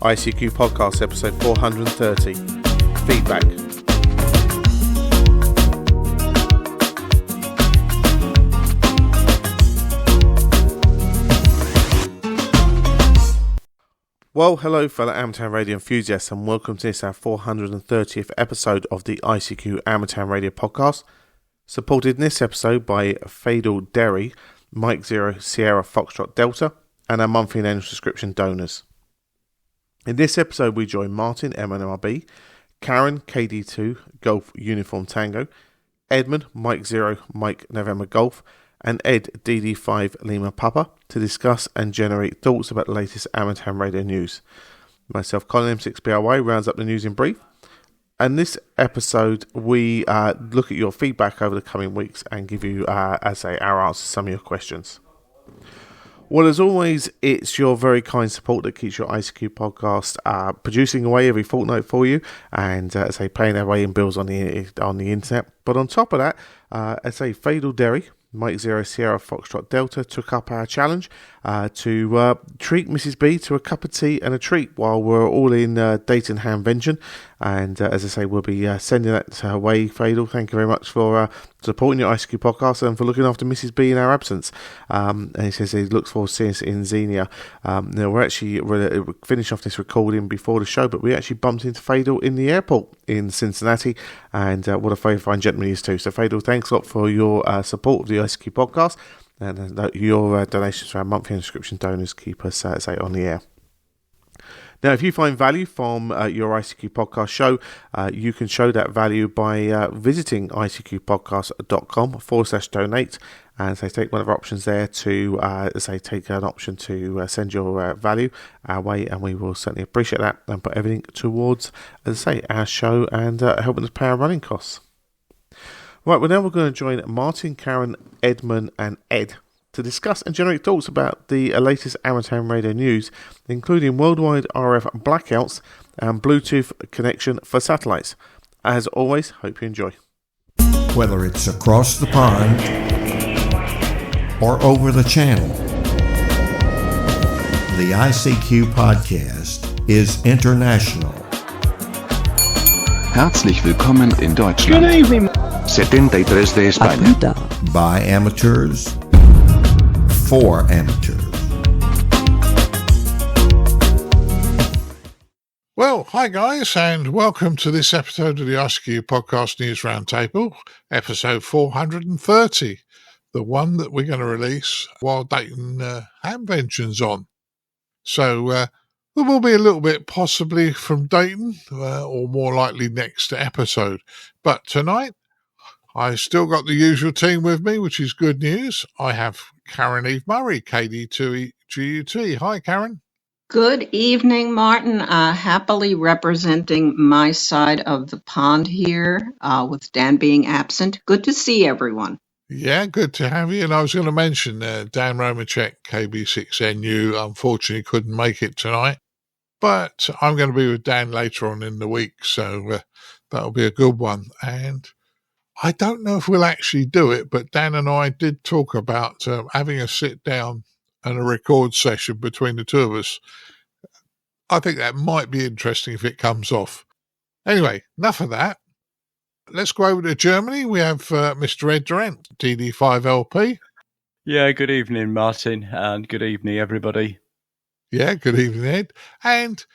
ICQ Podcast episode 430. Feedback. Well, hello fellow Amateur Radio enthusiasts, and welcome to this our 430th episode of the ICQ Amateur Radio Podcast, supported in this episode by Fatal Derry, Mike 0 Sierra Foxtrot Delta, and our monthly and annual subscription donors. In this episode we join Martin M1MRB, Caryn KD2 Golf Uniform Tango, Edmund Mike 0 Mike November Golf, and Ed DD5 Lima Papa to discuss and generate thoughts about the latest amateur radio news. Myself, Colin M6BRY, rounds up the news in brief. And this episode, we look at your feedback over the coming weeks and give you, our answers to some of your questions. Well, as always, it's your very kind support that keeps your ICQ podcast producing away every fortnight for you, and paying their way in bills on the internet. But on top of that, Fatal Derry, Mike 0 Sierra Foxtrot Delta, took up our challenge to treat Mrs. B to a cup of tea and a treat while we're all in Dayton Hamvention. And we'll be sending that her way, Fatal. Thank you very much for supporting your ICQ podcast and for looking after Mrs. B in our absence. And he says he looks forward to seeing us in Xenia. We're actually finished off this recording before the show, but we actually bumped into Fatal in the airport in Cincinnati, and what a very fine gentleman he is too. So Fatal, thanks a lot for your support of the ICQ podcast, and your donations for our monthly subscription donors keep us on the air. Now, if you find value from your ICQ podcast show, you can show that value by visiting icqpodcast.com/donate, and take one of our options there to take an option to send your value our way, and we will certainly appreciate that and put everything towards, our show and helping us pay our running costs. Right, well, now we're going to join Martin, Caryn, Edmund, and Ed to discuss and generate thoughts about the latest amateur radio news, including worldwide RF blackouts and Bluetooth connection for satellites. As always, hope you enjoy. Whether it's across the pond or over the channel, the ICQ podcast is international. Herzlich willkommen in Deutschland. Good evening. 73 de España. By amateurs, for amateurs. Well, hi guys, and welcome to this episode of the ICQ Podcast News Roundtable, episode 430, the one that we're going to release while Dayton Hamvention's on. So there will be a little bit possibly from Dayton, or more likely next episode. But tonight, I still got the usual team with me, which is good news. I have Caryn Eve Murray KD2GUT. Hi, Caryn. Good evening, Martin. Happily representing my side of the pond here, with Dan being absent. Good to see everyone. Yeah, good to have you. And I was going to mention Dan Romacek, KB6NU, unfortunately couldn't make it tonight. But I'm going to be with Dan later on in the week, so that'll be a good one. And I don't know if we'll actually do it, but Dan and I did talk about having a sit down and a record session between the two of us. I think that might be interesting if it comes off. Anyway, enough of that. Let's go over to Germany. We have Mr. Ed Durrant DD5LP. Yeah, good evening, Martin, and good evening, everybody. Yeah, good evening, Ed. And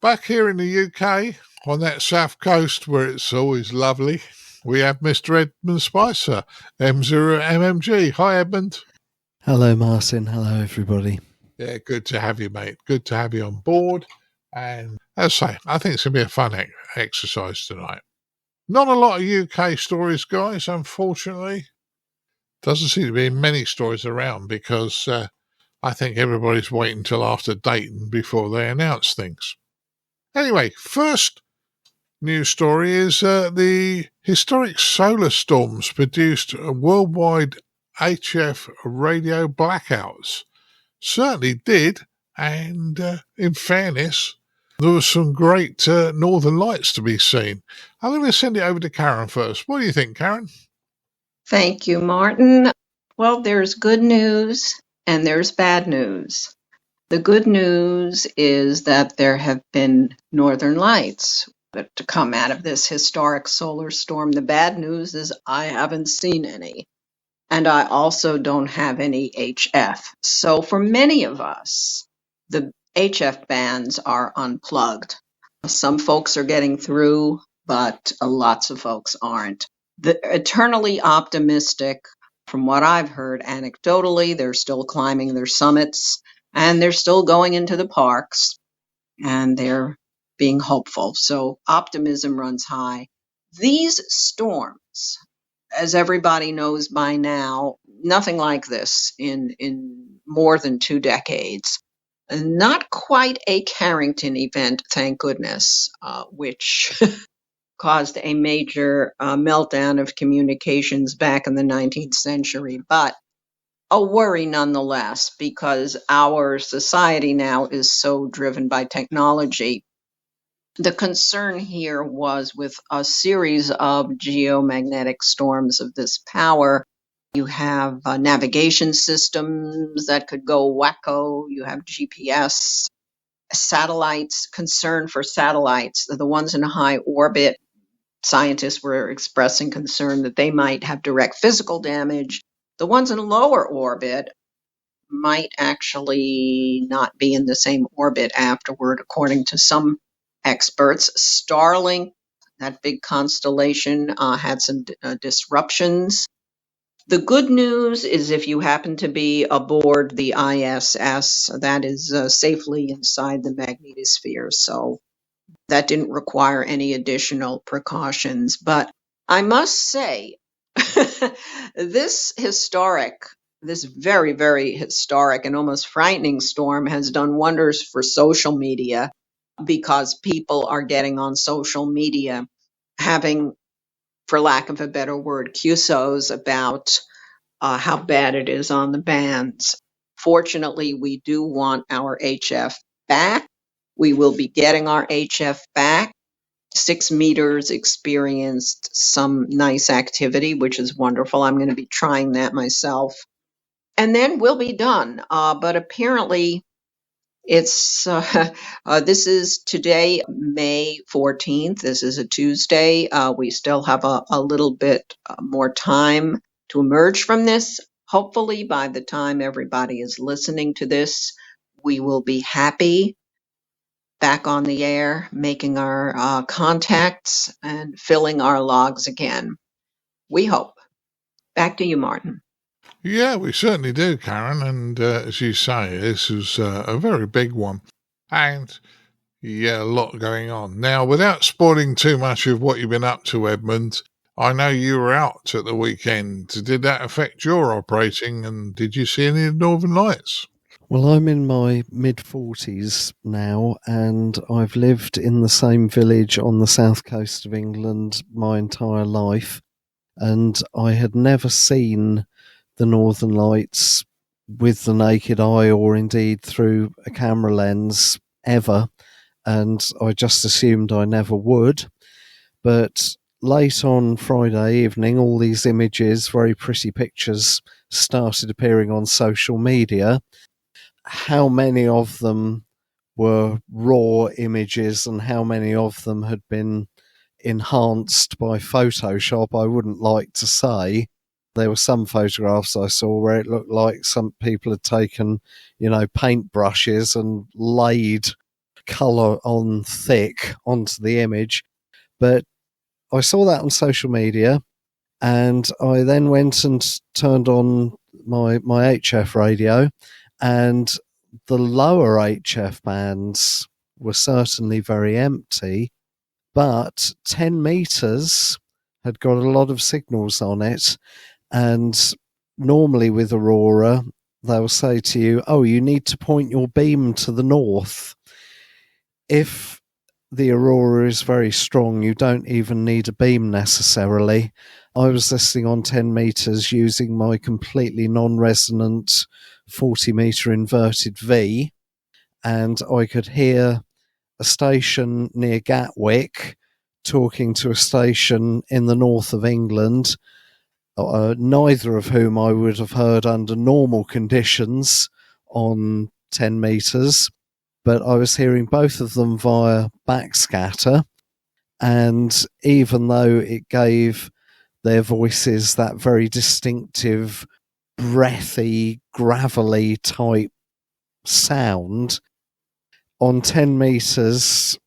back here in the UK, on that south coast where it's always lovely, we have Mr. Edmund Spicer M0MNG. Hi, Edmund. Hello, Martin. Hello, everybody. Yeah, good to have you, mate. Good to have you on board. And as I say, I think it's going to be a fun exercise tonight. Not a lot of UK stories, guys, unfortunately. Doesn't seem to be many stories around because I think everybody's waiting until after Dayton before they announce things. Anyway, first news story is the historic solar storms produced worldwide HF radio blackouts. Certainly did, and in fairness, there was some great northern lights to be seen. I'm going to send it over to Caryn first. What do you think, Caryn? Thank you, Martin. Well, there's good news and there's bad news. The good news is that there have been northern lights to come out of this historic solar storm. The bad news is I haven't seen any. And I also don't have any HF. So for many of us, the HF bands are unplugged. Some folks are getting through, but lots of folks aren't. The eternally optimistic, from what I've heard anecdotally, they're still climbing their summits and they're still going into the parks and they're being hopeful. So optimism runs high. These storms, as everybody knows by now, nothing like this in more than 2 decades. Not quite a Carrington event, thank goodness, which caused a major meltdown of communications back in the 19th century, but a worry nonetheless, because our society now is so driven by technology. The concern here was with a series of geomagnetic storms of this power. You have navigation systems that could go wacko. You have GPS, satellites, concern for satellites. The ones in high orbit, scientists were expressing concern that they might have direct physical damage. The ones in lower orbit might actually not be in the same orbit afterward, according to some experts. Starlink, that big constellation, had some disruptions. The good news is if you happen to be aboard the ISS, that is safely inside the magnetosphere, so that didn't require any additional precautions. But I must say, this very, very historic and almost frightening storm has done wonders for social media, because people are getting on social media having, for lack of a better word, QSOs about how bad it is on the bands. Fortunately, we do want our HF back. We will be getting our HF back. 6 meters experienced some nice activity, which is wonderful. I'm going to be trying that myself. And then we'll be done. But apparently, it's this is today, May 14th. This is a Tuesday. We still have a little bit more time to emerge from this. Hopefully, by the time everybody is listening to this, we will be happy, back on the air, making our contacts and filling our logs again. We hope. Back to you, Martin. Yeah, we certainly do, Karen. And as you say, this is a very big one. And yeah, a lot going on. Now, without spoiling too much of what you've been up to, Edmund, I know you were out at the weekend. Did that affect your operating, and did you see any of the Northern Lights? Well, I'm in my mid-40s now, and I've lived in the same village on the south coast of England my entire life, and I had never seen the Northern Lights with the naked eye or indeed through a camera lens ever, and I just assumed I never would. But late on Friday evening, all these images, very pretty pictures, started appearing on social media. How many of them were raw images and how many of them had been enhanced by Photoshop, I wouldn't like to say. There were some photographs I saw where it looked like some people had taken, paint brushes and laid colour on thick onto the image. But I saw that on social media, and I then went and turned on my HF radio, and the lower HF bands were certainly very empty, but 10 meters had got a lot of signals on it. And normally with Aurora, they'll say to you, oh, you need to point your beam to the north. If the Aurora is very strong, you don't even need a beam necessarily. I was listening on 10 meters using my completely non-resonant 40-meter inverted V, and I could hear a station near Gatwick talking to a station in the north of England, neither of whom I would have heard under normal conditions on 10 metres, but I was hearing both of them via backscatter. And even though it gave their voices that very distinctive, breathy, gravelly type sound, on 10 metres,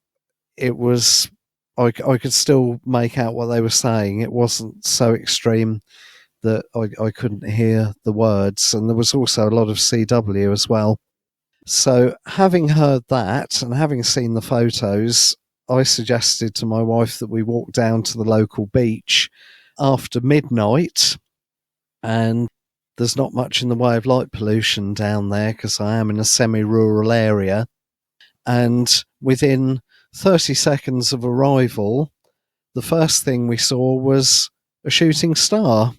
it was, I could still make out what they were saying. It wasn't so extreme that I couldn't hear the words. And there was also a lot of CW as well. So having heard that and having seen the photos, I suggested to my wife that we walk down to the local beach after midnight. And there's not much in the way of light pollution down there because I am in a semi-rural area. And within 30 seconds of arrival, the first thing we saw was a shooting star,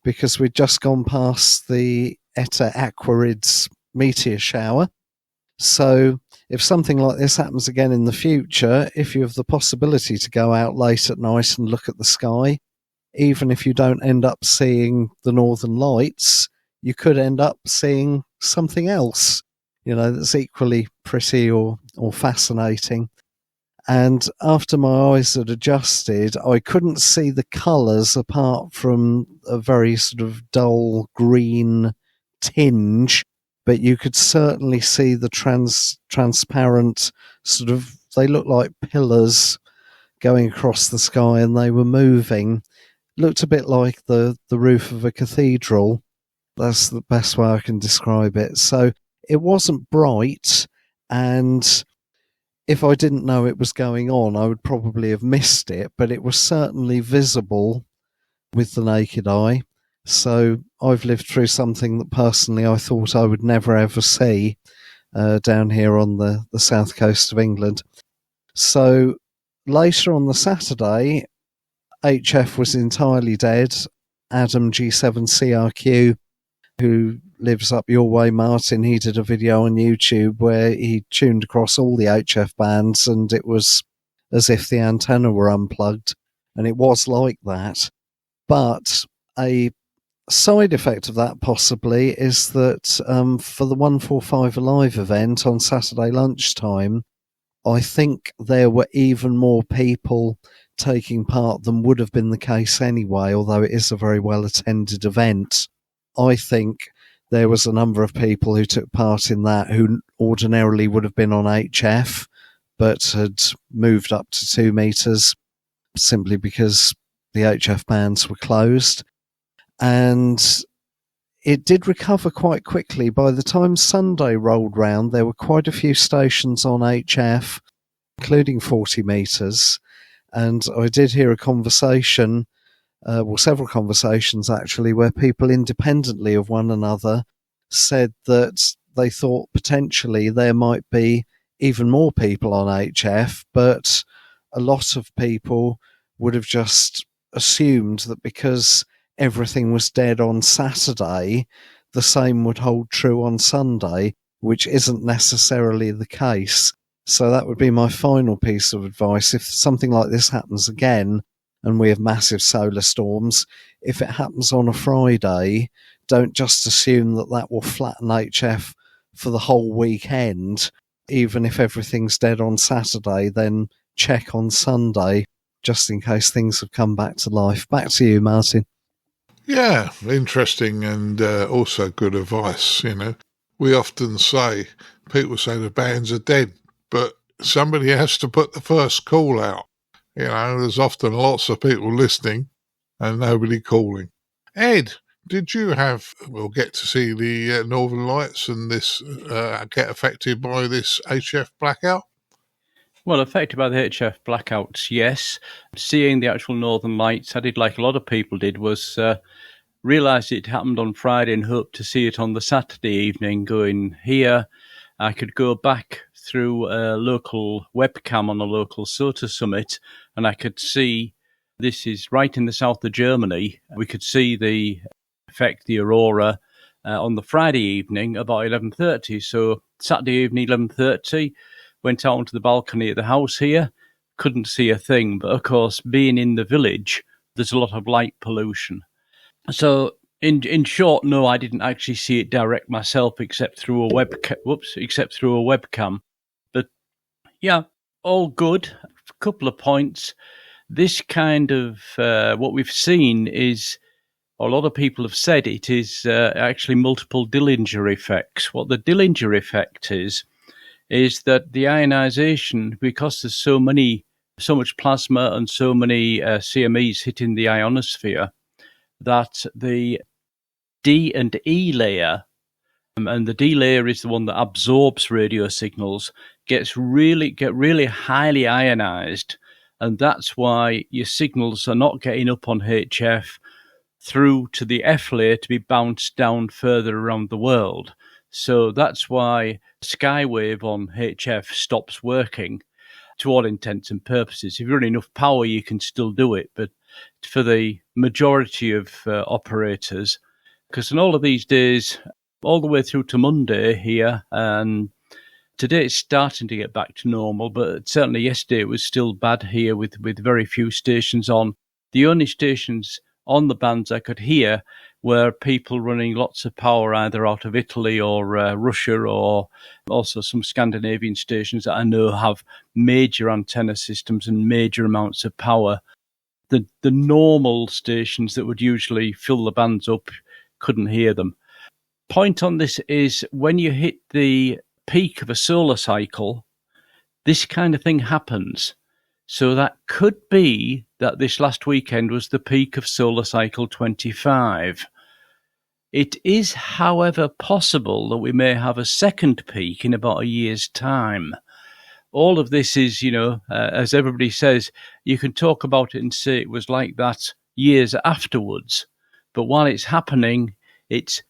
because we'd just gone past the Etta Aquarids meteor shower. So if something like this happens again in the future, if you have the possibility to go out late at night and look at the sky, even if you don't end up seeing the Northern Lights, you could end up seeing something else, that's equally pretty or fascinating. And after my eyes had adjusted, I couldn't see the colours apart from a very sort of dull green tinge, but you could certainly see the transparent sort of, they looked like pillars going across the sky and they were moving. Looked a bit like the roof of a cathedral. That's the best way I can describe it. So it wasn't bright, and if I didn't know it was going on, I would probably have missed it, but it was certainly visible with the naked eye. So I've lived through something that personally I thought I would never ever see down here on the south coast of England. So later on the Saturday, HF was entirely dead. Adam G7CRQ, who lives up your way, Martin, he did a video on YouTube where he tuned across all the HF bands and it was as if the antenna were unplugged, and it was like that. But a side effect of that possibly is that for the 145 Alive event on Saturday lunchtime, I think there were even more people taking part than would have been the case anyway, although it is a very well attended event. I think there was a number of people who took part in that who ordinarily would have been on HF but had moved up to 2 metres simply because the HF bands were closed. And it did recover quite quickly. By the time Sunday rolled round, there were quite a few stations on HF, including 40 metres. And I did hear a conversation, several conversations actually, where people independently of one another said that they thought potentially there might be even more people on HF, but a lot of people would have just assumed that because everything was dead on Saturday, the same would hold true on Sunday, which isn't necessarily the case. So that would be my final piece of advice. If something like this happens again, and we have massive solar storms, if it happens on a Friday, don't just assume that that will flatten HF for the whole weekend. Even if everything's dead on Saturday, then check on Sunday, just in case things have come back to life. Back to you, Martin. Yeah, interesting and also good advice, We often say, people say the bands are dead, but somebody has to put the first call out. There's often lots of people listening and nobody calling. Ed, did you get to see the Northern Lights and this get affected by this HF blackout? Well, affected by the HF blackouts, yes. Seeing the actual Northern Lights, I did like a lot of people did, was realise it happened on Friday and hoped to see it on the Saturday evening. Going here, I could go back through a local webcam on a local SOTA summit, and I could see, this is right in the south of Germany, we could see the effect, the aurora, on the Friday evening about 11:30. So Saturday evening, 11:30, went out onto the balcony at the house here, couldn't see a thing. But of course, being in the village, there's a lot of light pollution. So In short, no, I didn't actually see it direct myself, except through a webcam. But yeah, all good. A couple of points. This kind of what we've seen is, a lot of people have said it is actually multiple Dillinger effects. What the Dillinger effect is that the ionization, because there's so much plasma and so many CMEs hitting the ionosphere, that the D and E layer, and the D layer is the one that absorbs radio signals, get really highly ionized, and that's why your signals are not getting up on HF through to the F layer to be bounced down further around the world. So that's why Skywave on HF stops working to all intents and purposes. If you've got enough power, you can still do it. But for the majority of operators, because in all of these days, all the way through to Monday here, and today it's starting to get back to normal, but certainly yesterday it was still bad here with very few stations on. The only stations on the bands I could hear were people running lots of power either out of Italy or Russia, or also some Scandinavian stations that I know have major antenna systems and major amounts of power. The normal stations that would usually fill the bands up couldn't hear them. Point on this is, when you hit the peak of a solar cycle, this kind of thing happens. So that could be that this last weekend was the peak of solar cycle 25. It is, however, possible that we may have a second peak in about a year's time. All of this is, as everybody says, you can talk about it and say it was like that years afterwards. But while it's happening, it's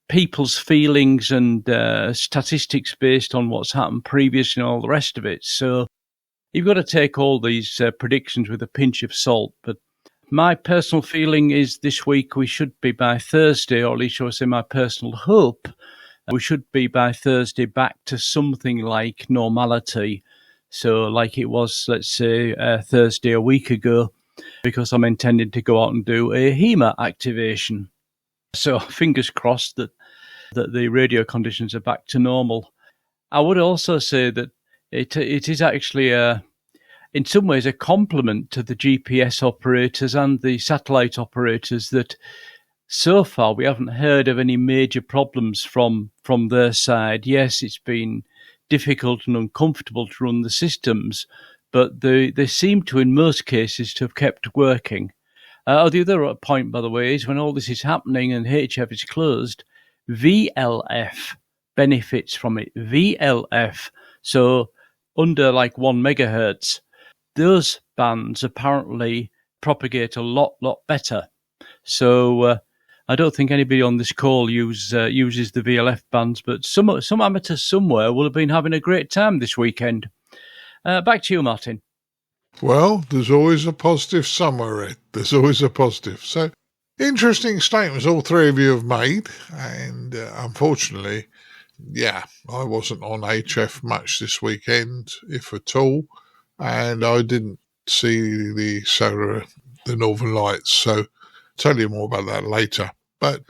people's feelings and statistics based on what's happened previously and all the rest of it. So you've got to take all these predictions with a pinch of salt. But my personal feeling is this week we should be by Thursday, or at least I would say my personal hope, we should be by Thursday back to something like normality. So like it was, let's say, Thursday a week ago, because I'm intending to go out and do a HEMA activation. So fingers crossed that the radio conditions are back to normal. I would also say that it is actually in some ways a compliment to the GPS operators and the satellite operators that so far we haven't heard of any major problems from their side. Yes, it's been difficult and uncomfortable to run the systems, but they seem to, in most cases, to have kept working. The other point, by the way, is when all this is happening and HF is closed, VLF benefits from it. VLF, so under like 1 megahertz, those bands apparently propagate a lot better. So I don't think anybody on this call uses the VLF bands, but some amateurs somewhere will have been having a great time this weekend. Back to you, Martin. Well, there's always a positive somewhere, Ed. There's always a positive. So, interesting statements all three of you have made. And unfortunately, I wasn't on HF much this weekend, if at all. And I didn't see the Northern Lights. So, I'll tell you more about that later. But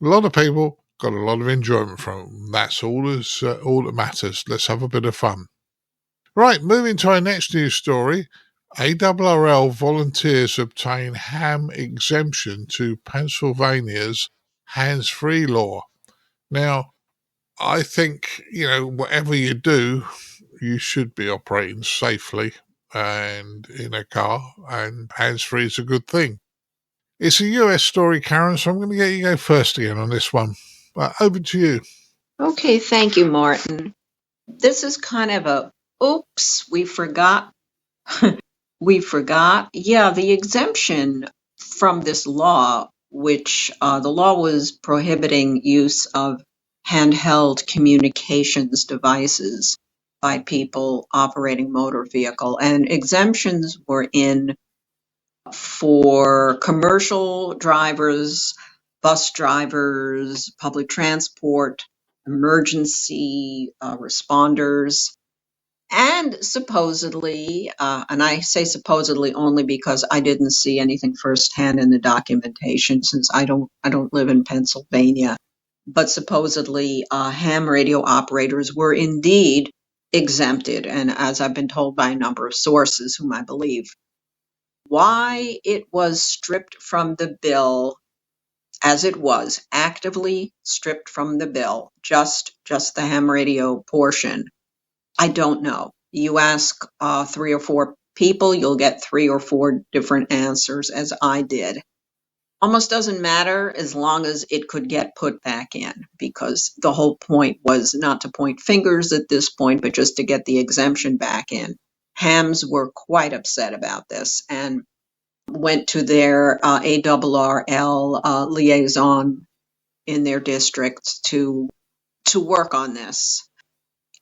a lot of people got a lot of enjoyment from it. That's all that matters. Let's have a bit of fun. Right, moving to our next news story. ARRL volunteers obtain ham exemption to Pennsylvania's Handsfree law. Now, I think, whatever you do, you should be operating safely and in a car, and hands-free is a good thing. It's a US story, Caryn, so I'm going to get you to go first again on this one. Over to you. Okay, thank you, Martin. This is kind of a, oops, we forgot. We forgot. Yeah, the exemption from this law, which the law was prohibiting use of handheld communications devices by people operating motor vehicle. And exemptions were in for commercial drivers, bus drivers, public transport, emergency responders. And supposedly, and I say supposedly only because I didn't see anything firsthand in the documentation, since I don't live in Pennsylvania. But supposedly, ham radio operators were indeed exempted, and as I've been told by a number of sources, whom I believe, why it was stripped from the bill, as it was actively stripped from the bill, just the ham radio portion, I don't know. You ask 3 or 4 people, you'll get 3 or 4 different answers, as I did. Almost doesn't matter as long as it could get put back in, because the whole point was not to point fingers at this point, but just to get the exemption back in. Hams were quite upset about this and went to their ARRL liaison in their districts to work on this.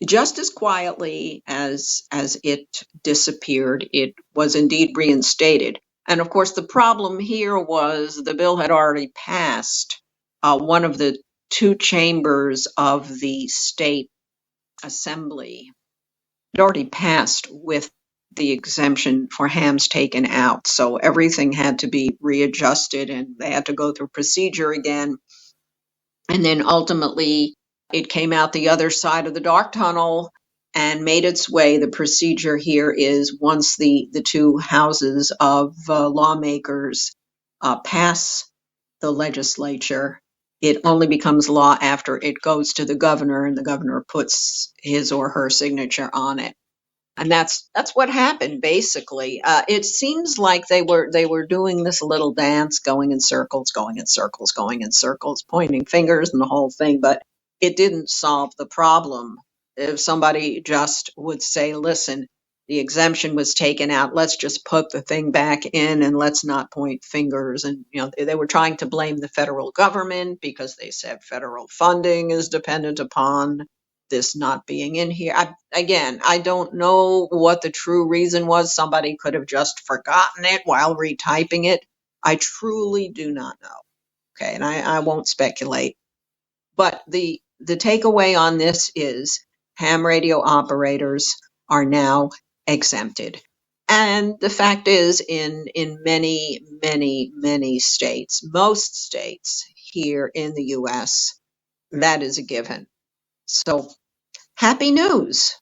Just as quietly as it disappeared, it was indeed reinstated. And of course, the problem here was the bill had already passed. One of the 2 chambers of the state assembly had already passed with the exemption for hams taken out. So everything had to be readjusted and they had to go through procedure again. And then ultimately, it came out the other side of the dark tunnel and made its way. The procedure here is once the 2 houses of lawmakers pass the legislature, it only becomes law after it goes to the governor, and the governor puts his or her signature on it. And that's what happened, basically. It seems like they were doing this little dance, going in circles, pointing fingers and the whole thing, but it didn't solve the problem. If somebody just would say, listen, the exemption was taken out, let's just put the thing back in and let's not point fingers. And, they were trying to blame the federal government because they said federal funding is dependent upon this not being in here. I don't know what the true reason was. Somebody could have just forgotten it while retyping it. I truly do not know. Okay, and I won't speculate. But the takeaway on this is ham radio operators are now exempted. And the fact is, in many, many, many states, most states here in the U.S., that is a given. So, happy news.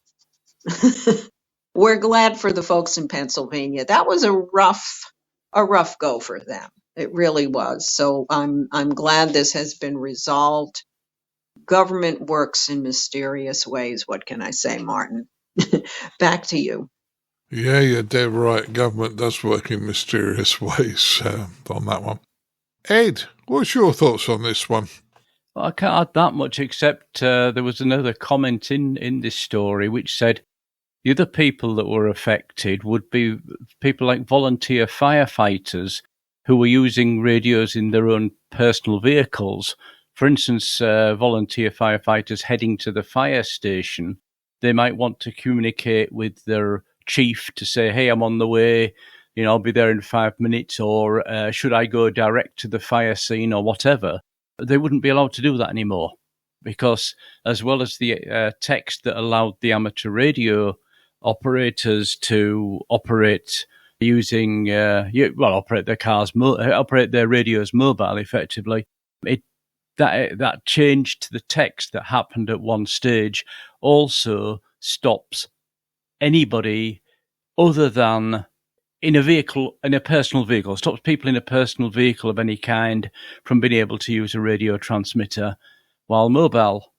We're glad for the folks in Pennsylvania. That was a rough go for them. It really was. So I'm glad this has been resolved. Government works in mysterious ways. What can I say, Martin? Back to you. Yeah, you're dead right. Government does work in mysterious ways on that one. Ed, what's your thoughts on this one? Well, I can't add that much, except there was another comment in this story which said the other people that were affected would be people like volunteer firefighters who were using radios in their own personal vehicles. For instance, volunteer firefighters heading to the fire station, they might want to communicate with their chief to say, hey, I'm on the way, I'll be there in 5 minutes, or should I go direct to the fire scene or whatever. They wouldn't be allowed to do that anymore because, as well as the text that allowed the amateur radio operators to operate using, operate their cars, operate their radios mobile effectively, that change to the text that happened at one stage also stops anybody other than in a personal vehicle, stops people in a personal vehicle of any kind from being able to use a radio transmitter while mobile.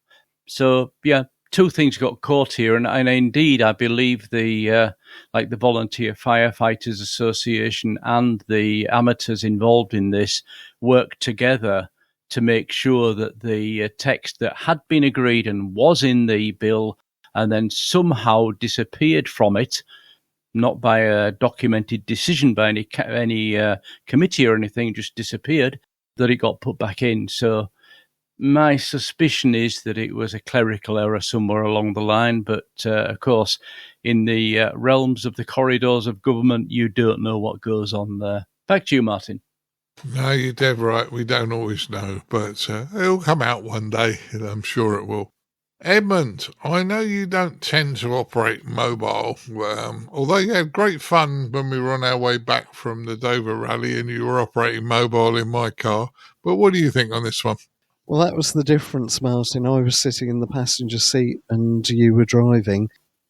So, yeah, 2 things got caught here, and indeed, I believe the Volunteer Firefighters Association and the amateurs involved in this worked together to make sure that the text that had been agreed and was in the bill and then somehow disappeared from it, not by a documented decision by any committee or anything, just disappeared, that it got put back in. So my suspicion is that it was a clerical error somewhere along the line. But, of course, in the realms of the corridors of government, you don't know what goes on there. Back to you, Martin. No, you're dead right. We don't always know, but it'll come out one day. I'm sure it will. Edmund, I know you don't tend to operate mobile, although you had great fun when we were on our way back from the Dover rally and you were operating mobile in my car. But what do you think on this one? Well, that was the difference, Martin. I was sitting in the passenger seat and you were driving.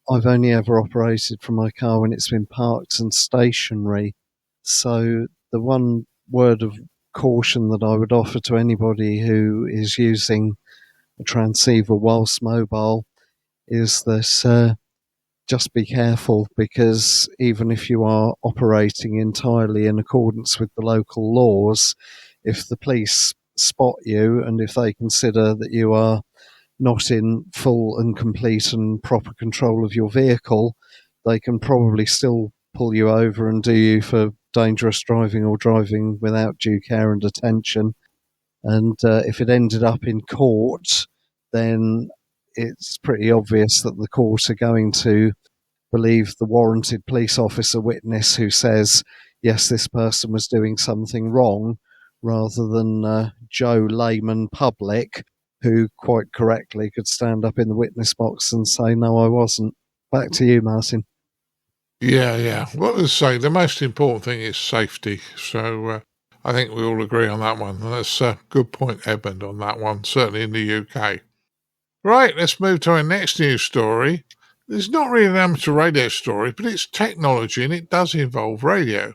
I've only ever operated from my car when it's been parked and stationary. So the one word of caution that I would offer to anybody who is using a transceiver whilst mobile is that just be careful, because even if you are operating entirely in accordance with the local laws, if the police spot you and if they consider that you are not in full and complete and proper control of your vehicle, they can probably still pull you over and do you for dangerous driving or driving without due care and attention. And if it ended up in court, then it's pretty obvious that the court are going to believe the warranted police officer witness who says, yes, this person was doing something wrong, rather than Joe layman public, who quite correctly could stand up in the witness box and say, no, I wasn't. Back to you, Martin. Yeah. What I say, the most important thing is safety. So I think we all agree on that one. And that's a good point, Edmund, on that one, certainly in the UK. Right, let's move to our next news story. It's not really an amateur radio story, but it's technology and it does involve radio.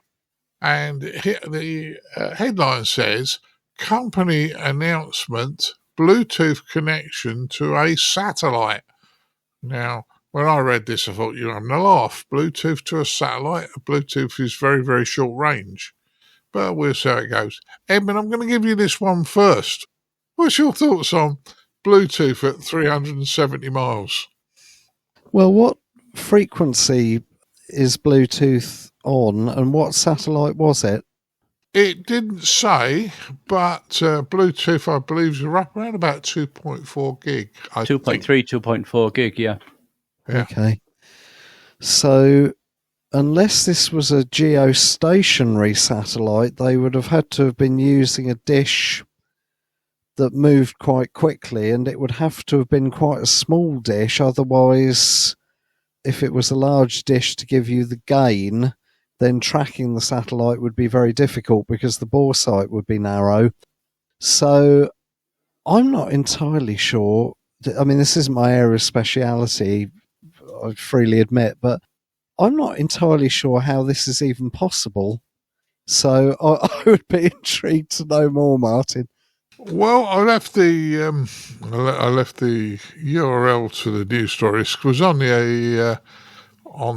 And the headline says, company announcement, Bluetooth connection to a satellite. Now, when I read this, I thought, you're having a laugh. Bluetooth to a satellite? Bluetooth is very, very short range. But we'll see how it goes. Edmund, I'm going to give you this one first. What's your thoughts on Bluetooth at 370 miles? Well, what frequency is Bluetooth on and what satellite was it? It didn't say, but Bluetooth, I believe, is up around about 2.4 gig. 2.3, 2.4 gig, yeah. Okay. So, unless this was a geostationary satellite, they would have had to have been using a dish that moved quite quickly, and it would have to have been quite a small dish. Otherwise, if it was a large dish to give you the gain, then tracking the satellite would be very difficult because the bore sight would be narrow. So I'm not entirely sure. I mean, this isn't my area of speciality, I freely admit, but I'm not entirely sure how this is even possible. So I would be intrigued to know more, Martin. Well, I left the URL to the news story. It was on the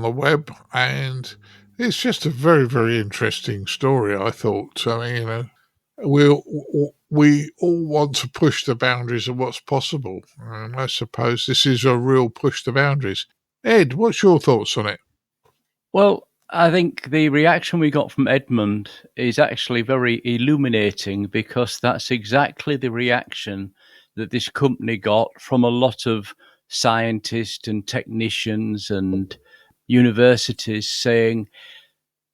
web, and it's just a very, very interesting story, I thought. I mean, we all want to push the boundaries of what's possible, and I suppose this is a real push the boundaries. Ed, what's your thoughts on it? Well, I think the reaction we got from Edmund is actually very illuminating, because that's exactly the reaction that this company got from a lot of scientists and technicians and universities saying,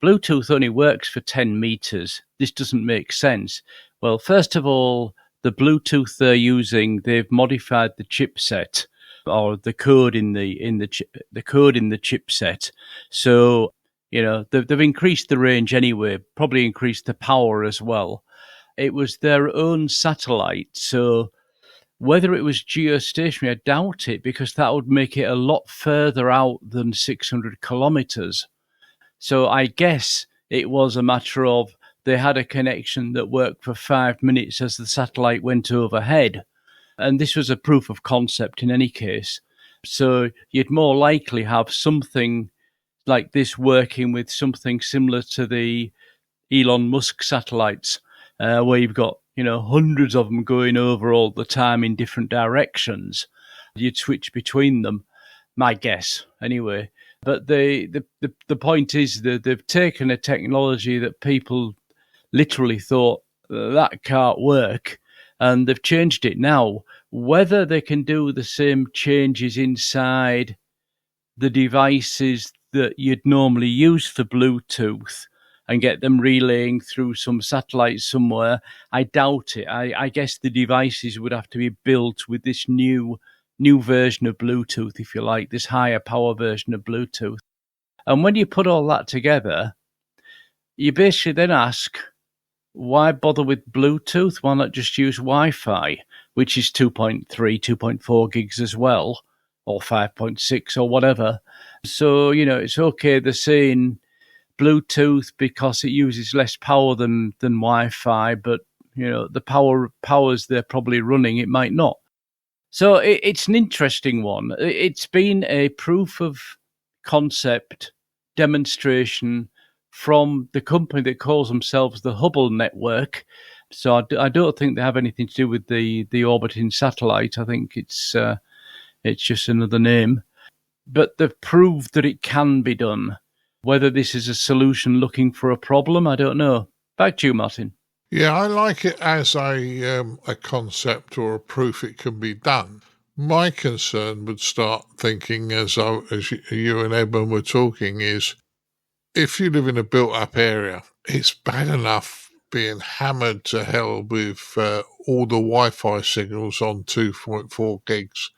Bluetooth only works for 10 meters. This doesn't make sense. Well, first of all, the Bluetooth they're using, they've modified the chipset, or the code in the chipset. So, you know, they've increased the range anyway, probably increased the power as well. It was their own satellite, so whether it was geostationary, I doubt it, because that would make it a lot further out than 600 kilometers. So I guess it was a matter of they had a connection that worked for 5 minutes as the satellite went overhead. And this was a proof of concept in any case. So you'd more likely have something like this working with something similar to the Elon Musk satellites, where you've got, you know, hundreds of them going over all the time in different directions. You'd switch between them, my guess, anyway. But the point is that they've taken a technology that people literally thought that can't work, and they've changed it now. Whether they can do the same changes inside the devices that you'd normally use for Bluetooth and get them relaying through some satellite somewhere, I doubt it. I guess the devices would have to be built with this new new version of Bluetooth, if you like, this higher power version of Bluetooth. And when you put all that together, you basically then ask, why bother with Bluetooth? Why not just use Wi-Fi, which is 2.3, 2.4 gigs as well, or 5.6 or whatever. So, it's okay, they're saying Bluetooth because it uses less power than Wi-Fi, but, the powers they're probably running, it might not. So it's an interesting one. It's been a proof of concept demonstration from the company that calls themselves the Hubble Network. So I don't think they have anything to do with the orbiting satellite. I think it's just another name. But they've proved that it can be done. Whether this is a solution looking for a problem, I don't know. Back to you, Martin. Yeah, I like it as a concept or a proof it can be done. My concern would start thinking, as you and Edmund were talking, is if you live in a built-up area, it's bad enough being hammered to hell with all the Wi-Fi signals on 2.4 gigs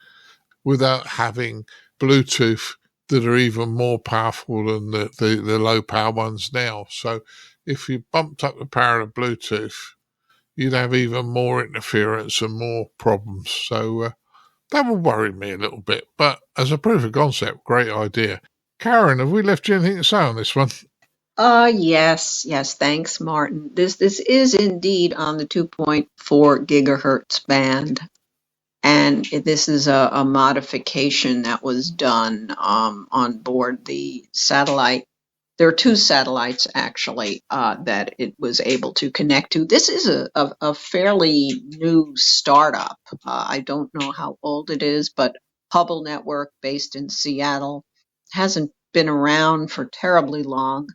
without having Bluetooth that are even more powerful than the low-power ones now. So if you bumped up the power of Bluetooth, you'd have even more interference and more problems. So that would worry me a little bit. But as a proof of concept, great idea. Caryn, have we left you anything to say on this one? Yes. Thanks, Martin. This is indeed on the 2.4 gigahertz band. And this is a modification that was done on board the satellite. There are two satellites, actually, that it was able to connect to. This is a fairly new startup. I don't know how old it is, but Hubble Network, based in Seattle, hasn't been around for terribly long.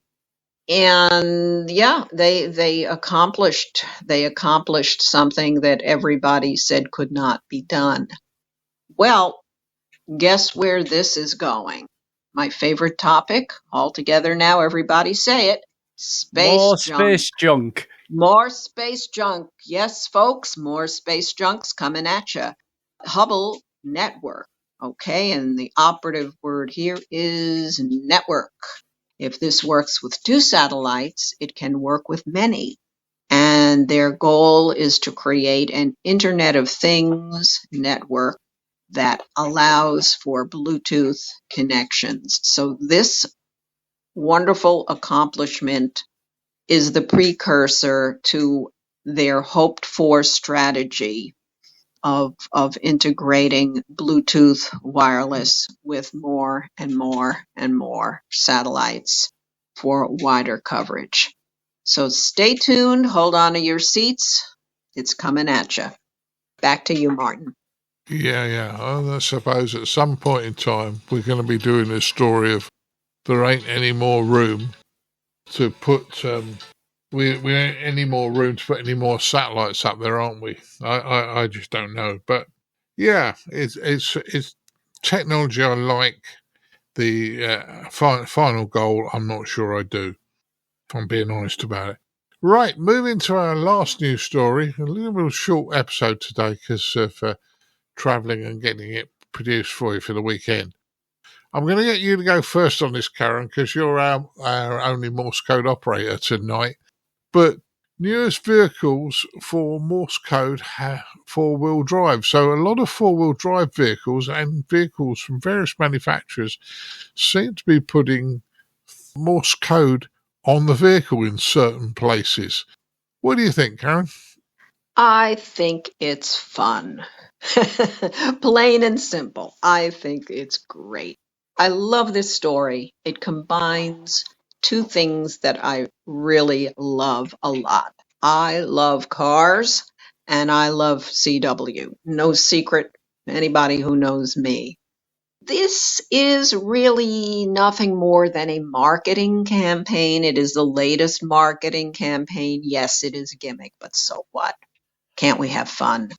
And yeah, they accomplished something that everybody said could not be done. Well, guess where this is going? My favorite topic altogether now, everybody say it. Space junk. More space junk. Yes, folks, more space junk's coming at you. Hubble Network. Okay, and the operative word here is network. If this works with two satellites, it can work with many. And their goal is to create an Internet of Things network that allows for Bluetooth connections. So this wonderful accomplishment is the precursor to their hoped-for strategy of integrating Bluetooth wireless with more and more and more satellites for wider coverage. So stay tuned, hold on to your seats. It's coming at you. Back to you, Martin. Yeah. I suppose at some point in time, we're going to be doing this story of there ain't any more room to put... we ain't any more room to put any more satellites up there, aren't we? I just don't know. But yeah, it's technology I like. The final goal, I'm not sure I do, if I'm being honest about it. Right, moving to our last news story. A little bit of a short episode today because of travelling and getting it produced for you for the weekend. I'm going to get you to go first on this, Caryn, because you're our only Morse code operator tonight. But newest vehicles for Morse code have four-wheel drive. So a lot of four-wheel drive vehicles and vehicles from various manufacturers seem to be putting Morse code on the vehicle in certain places. What do you think, Caryn? I think it's fun. Plain and simple. I think it's great. I love this story. It combines two things that I really love a lot. I love cars and I love CW. No secret, anybody who knows me. This is really nothing more than a marketing campaign. It is the latest marketing campaign. Yes, it is a gimmick, but so what? Can't we have fun?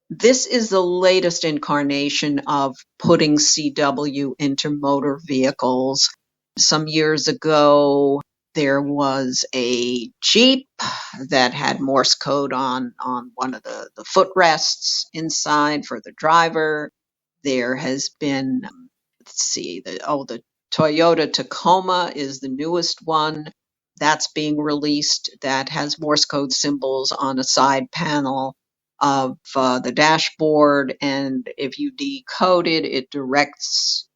This is the latest incarnation of putting CW into motor vehicles. Some years ago, there was a Jeep that had Morse code on one of the footrests inside for the driver. There has been, let's see, the Toyota Tacoma is the newest one that's being released that has Morse code symbols on a side panel of the dashboard, and if you decode it, it directs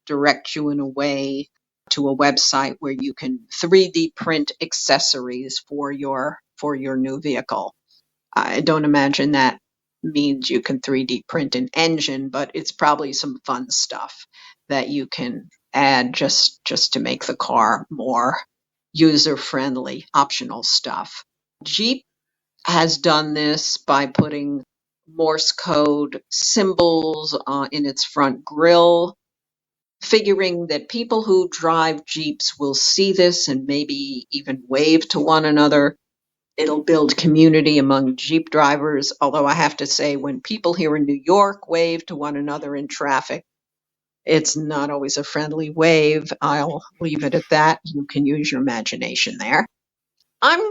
you in a way to a website where you can 3D print accessories for your new vehicle. I don't imagine that means you can 3D print an engine, but it's probably some fun stuff that you can add just to make the car more user-friendly, optional stuff. Jeep has done this by putting Morse code symbols in its front grille, figuring that people who drive Jeeps will see this and maybe even wave to one another. It'll build community among Jeep drivers, although I have to say, when people here in New York wave to one another in traffic, it's not always a friendly wave. I'll leave it at that. You can use your imagination there. I'm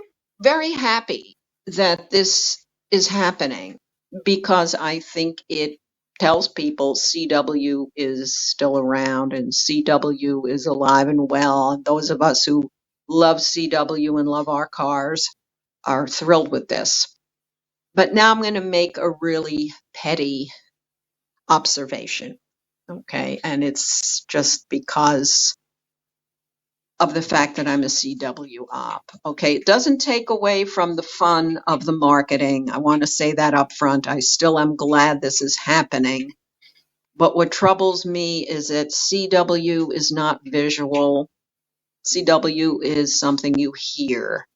very happy that this is happening because I think it tells people CW is still around and CW is alive and well. And those of us who love CW and love our cars are thrilled with this. But now I'm going to make a really petty observation. Okay. And it's just because of the fact that I'm a CW op. Okay. It doesn't take away from the fun of the marketing. I want to say that up front. I still am glad this is happening. But what troubles me is that CW is not visual. CW is something you hear.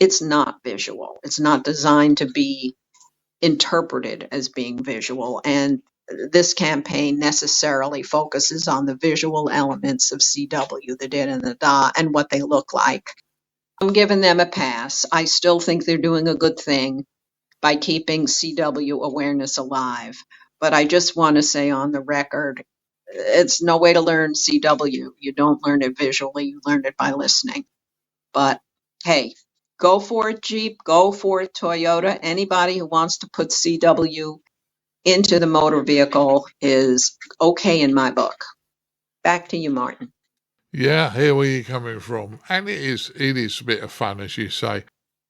It's not visual. It's not designed to be interpreted as being visual. And this campaign necessarily focuses on the visual elements of CW, the did and the da, and what they look like. I'm giving them a pass. I still think they're doing a good thing by keeping CW awareness alive. But I just want to say on the record, it's no way to learn CW. You don't learn it visually, you learn it by listening. But hey, go for it, Jeep. Go for it, Toyota. Anybody who wants to put CW into the motor vehicle is okay in my book. Back to you, Martin. Yeah, here where you're coming from. And it is a bit of fun, as you say.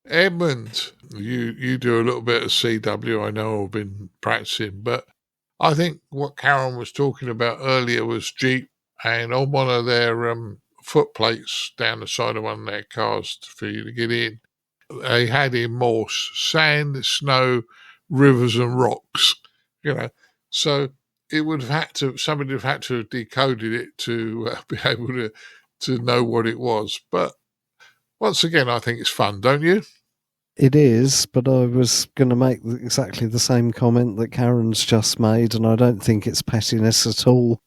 Edmund, you do a little bit of CW. I know I've been practicing, but I think what Caryn was talking about earlier was Jeep, and on one of their footplates down the side of one of their cars for you to get in, they had in Morse sand, snow, rivers and rocks, So it would have had to, somebody would have had to have decoded it to be able to know what it was. But once again, I think it's fun, don't you? It is, but I was going to make exactly the same comment that Caryn's just made, and I don't think it's pettiness at all.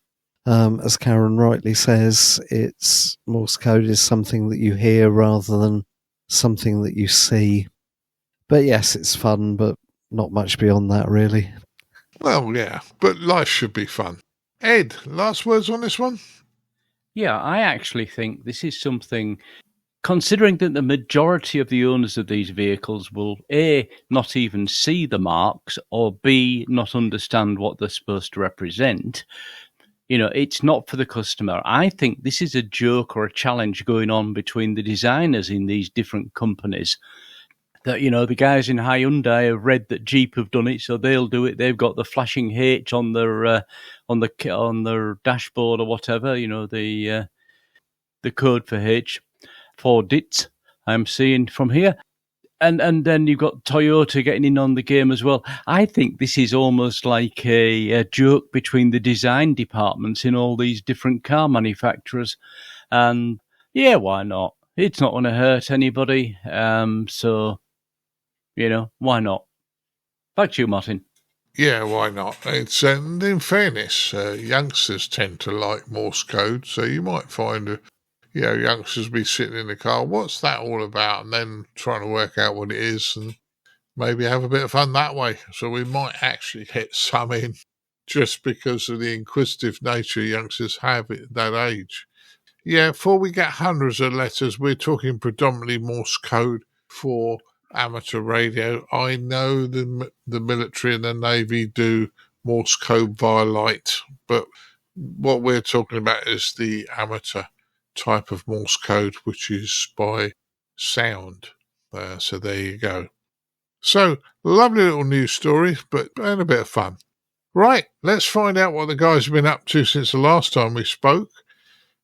As Caryn rightly says, it's Morse code is something that you hear rather than something that you see. But yes, it's fun, but not much beyond that, really. Well, yeah, but life should be fun. Ed, last words on this one? Yeah, I actually think this is something, considering that the majority of the owners of these vehicles will A, not even see the marks, or B, not understand what they're supposed to represent. It's not for the customer. I think this is a joke or a challenge going on between the designers in these different companies. That, the guys in Hyundai have read that Jeep have done it, so they'll do it. They've got the flashing H on their dashboard or whatever. The code for H, 4 DIT. I'm seeing from here, and then you've got Toyota getting in on the game as well. I think this is almost like a joke between the design departments in all these different car manufacturers, and yeah, why not? It's not going to hurt anybody, so. Why not? Back to you, Martin. Yeah, why not? It's and in fairness, youngsters tend to like Morse code, so you might find, youngsters be sitting in the car. What's that all about? And then trying to work out what it is, and maybe have a bit of fun that way. So we might actually hit some in, just because of the inquisitive nature youngsters have at that age. Yeah, before we get hundreds of letters, we're talking predominantly Morse code for amateur radio. I know the military and the Navy do Morse code via light, but what we're talking about is the amateur type of Morse code, which is by sound. So there you go. So, lovely little news story, and a bit of fun. Right, let's find out what the guys have been up to since the last time we spoke.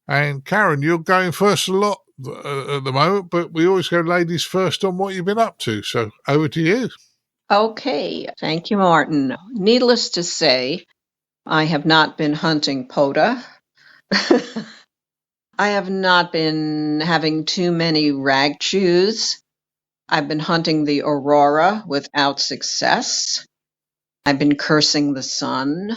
And Caryn, you're going first a lot at the moment, but we always go ladies first on what you've been up to. So, over to you. Okay, thank you, Martin. Needless to say, I have not been hunting POTA. I have not been having too many rag chews. I've been hunting the Aurora without success. I've been cursing the sun.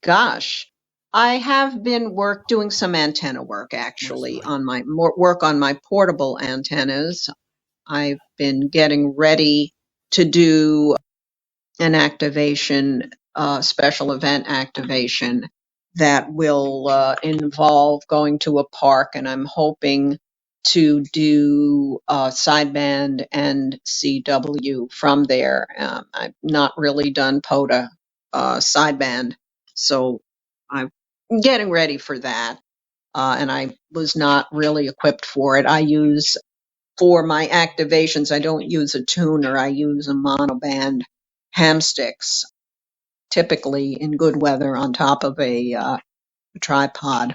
Gosh, I have been doing some antenna work actually on my work on my portable antennas. I've been getting ready to do an activation, special event activation that will involve going to a park, and I'm hoping to do sideband and CW from there. I've not really done POTA sideband, so I'm getting ready for that. And I was not really equipped for it. For my activations, I don't use a tuner. I use a monoband ham sticks, typically in good weather on top of a tripod.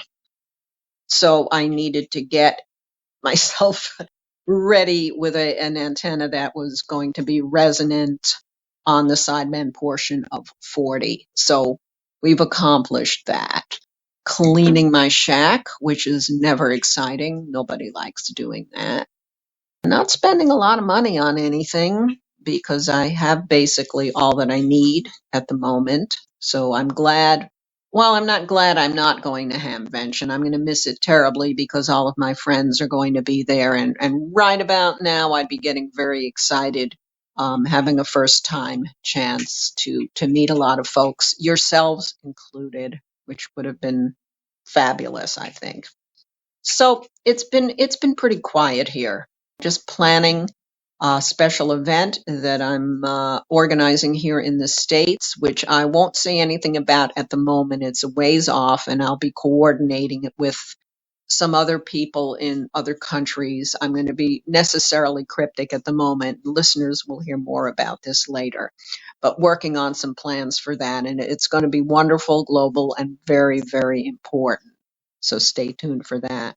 So I needed to get myself ready with an antenna that was going to be resonant on the sideband portion of 40. So we've accomplished that. Cleaning my shack, which is never exciting. Nobody likes doing that. Not spending a lot of money on anything because I have basically all that I need at the moment. So I'm glad. Well, I'm not glad I'm not going to Hamvention. I'm going to miss it terribly because all of my friends are going to be there. And right about now, I'd be getting very excited, having a first time chance to meet a lot of folks, yourselves included, which would have been fabulous, I think. So it's been pretty quiet here. Just planning a special event that I'm organizing here in the States, which I won't say anything about at the moment. It's a ways off, and I'll be coordinating it with some other people in other countries. I'm going to be necessarily cryptic at the moment. Listeners will hear more about this later, but working on some plans for that. And it's going to be wonderful, global, and very, very important. So stay tuned for that.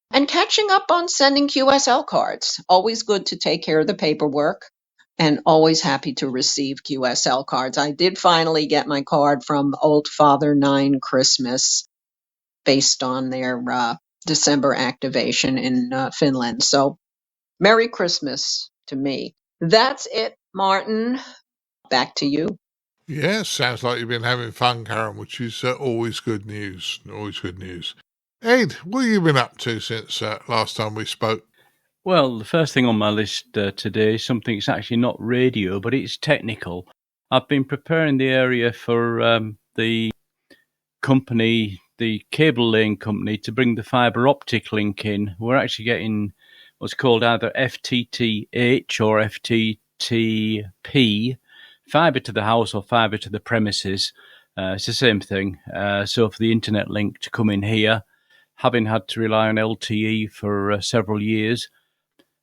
And catching up on sending QSL cards. Always good to take care of the paperwork and always happy to receive QSL cards. I did finally get my card from Old Father 9 Christmas based on their December activation in Finland. So Merry Christmas to me. That's it, Martin. Back to you. Yeah, sounds like you've been having fun, Caryn, which is always good news. Always good news. Ed, what have you been up to since last time we spoke? Well, the first thing on my list today is something that's actually not radio, but it's technical. I've been preparing the area for the company, the cable laying company, to bring the fibre optic link in. We're actually getting what's called either FTTH or FTTP, fibre to the house or fibre to the premises. It's the same thing. So for the internet link to come in here, having had to rely on LTE for several years.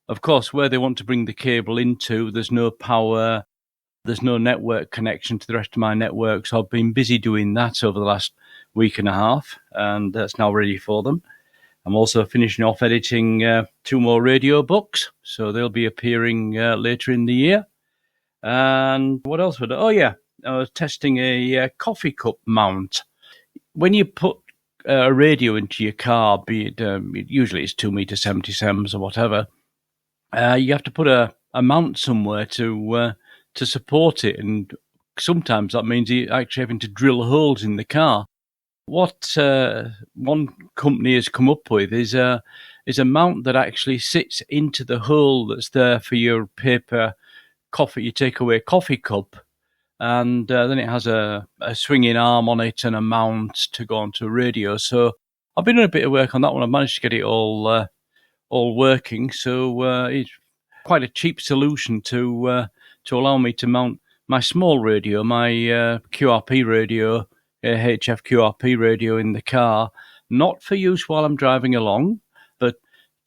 Of course, where they want to bring the cable into, there's no power, there's no network connection to the rest of my network. So I've been busy doing that over the last week and a half, and that's now ready for them. I'm also finishing off editing 2 more radio books, so they'll be appearing later in the year. And what else would I? Oh, yeah, I was testing a coffee cup mount. When you put a radio into your car, be it usually it's 2m77s or whatever, you have to put a mount somewhere to support it, and sometimes that means you're actually having to drill holes in the car. What one company has come up with is a mount that actually sits into the hole that's there for your paper coffee, your takeaway coffee cup, and then it has a swinging arm on it and a mount to go onto a radio. So I've been doing a bit of work on that one. I've managed to get it all working. So it's quite a cheap solution to allow me to mount my small radio, my QRP radio, HF QRP radio in the car, not for use while I'm driving along, but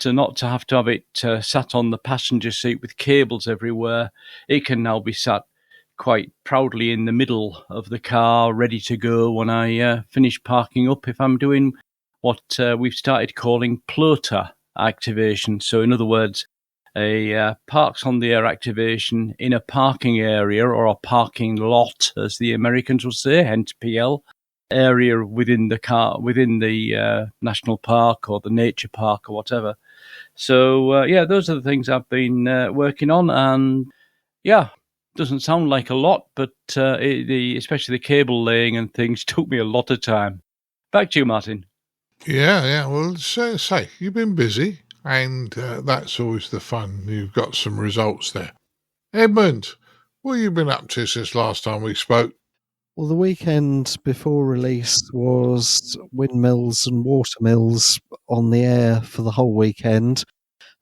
not to have it sat on the passenger seat with cables everywhere. It can now be sat quite proudly in the middle of the car, ready to go when I finish parking up, if I'm doing what we've started calling PLOTA activation. So in other words, a parks on the air activation in a parking area or a parking lot, as the Americans will say, hence PL, area within the car, within the national park or the nature park or whatever. So, those are the things I've been working on. And, doesn't sound like a lot, but especially the cable laying and things took me a lot of time. Back to you, Martin. Yeah. Well, say, you've been busy, and that's always the fun. You've got some results there. Edmund, what have you been up to since last time we spoke? Well, the weekend before release was windmills and watermills on the air for the whole weekend,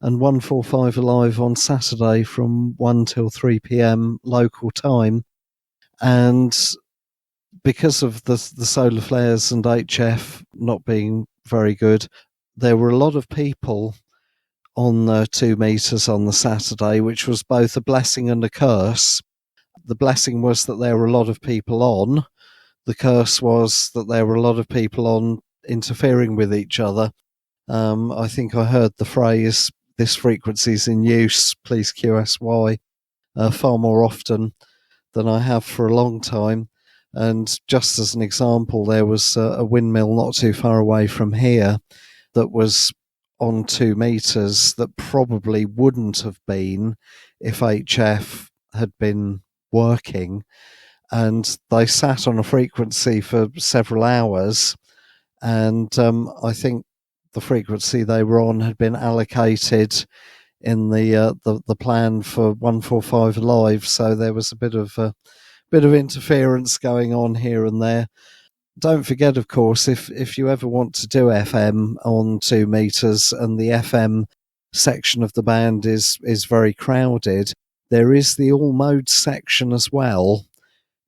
and 145 Alive on Saturday from 1 till 3 p.m. local time. And because of the solar flares and HF not being very good, there were a lot of people on 2 meters on the Saturday, which was both a blessing and a curse. The blessing was that there were a lot of people on. The curse was that there were a lot of people on interfering with each other. I think I heard the phrase, "this frequency is in use, please QSY," far more often than I have for a long time. And just as an example, there was a windmill not too far away from here that was on 2 meters that probably wouldn't have been if HF had been working. And they sat on a frequency for several hours. And I think the frequency they were on had been allocated in the plan for 145 Alive. So there was a bit of interference going on here and there. Don't forget, of course, if you ever want to do FM on 2 meters and the FM section of the band is very crowded, there is the all modes section as well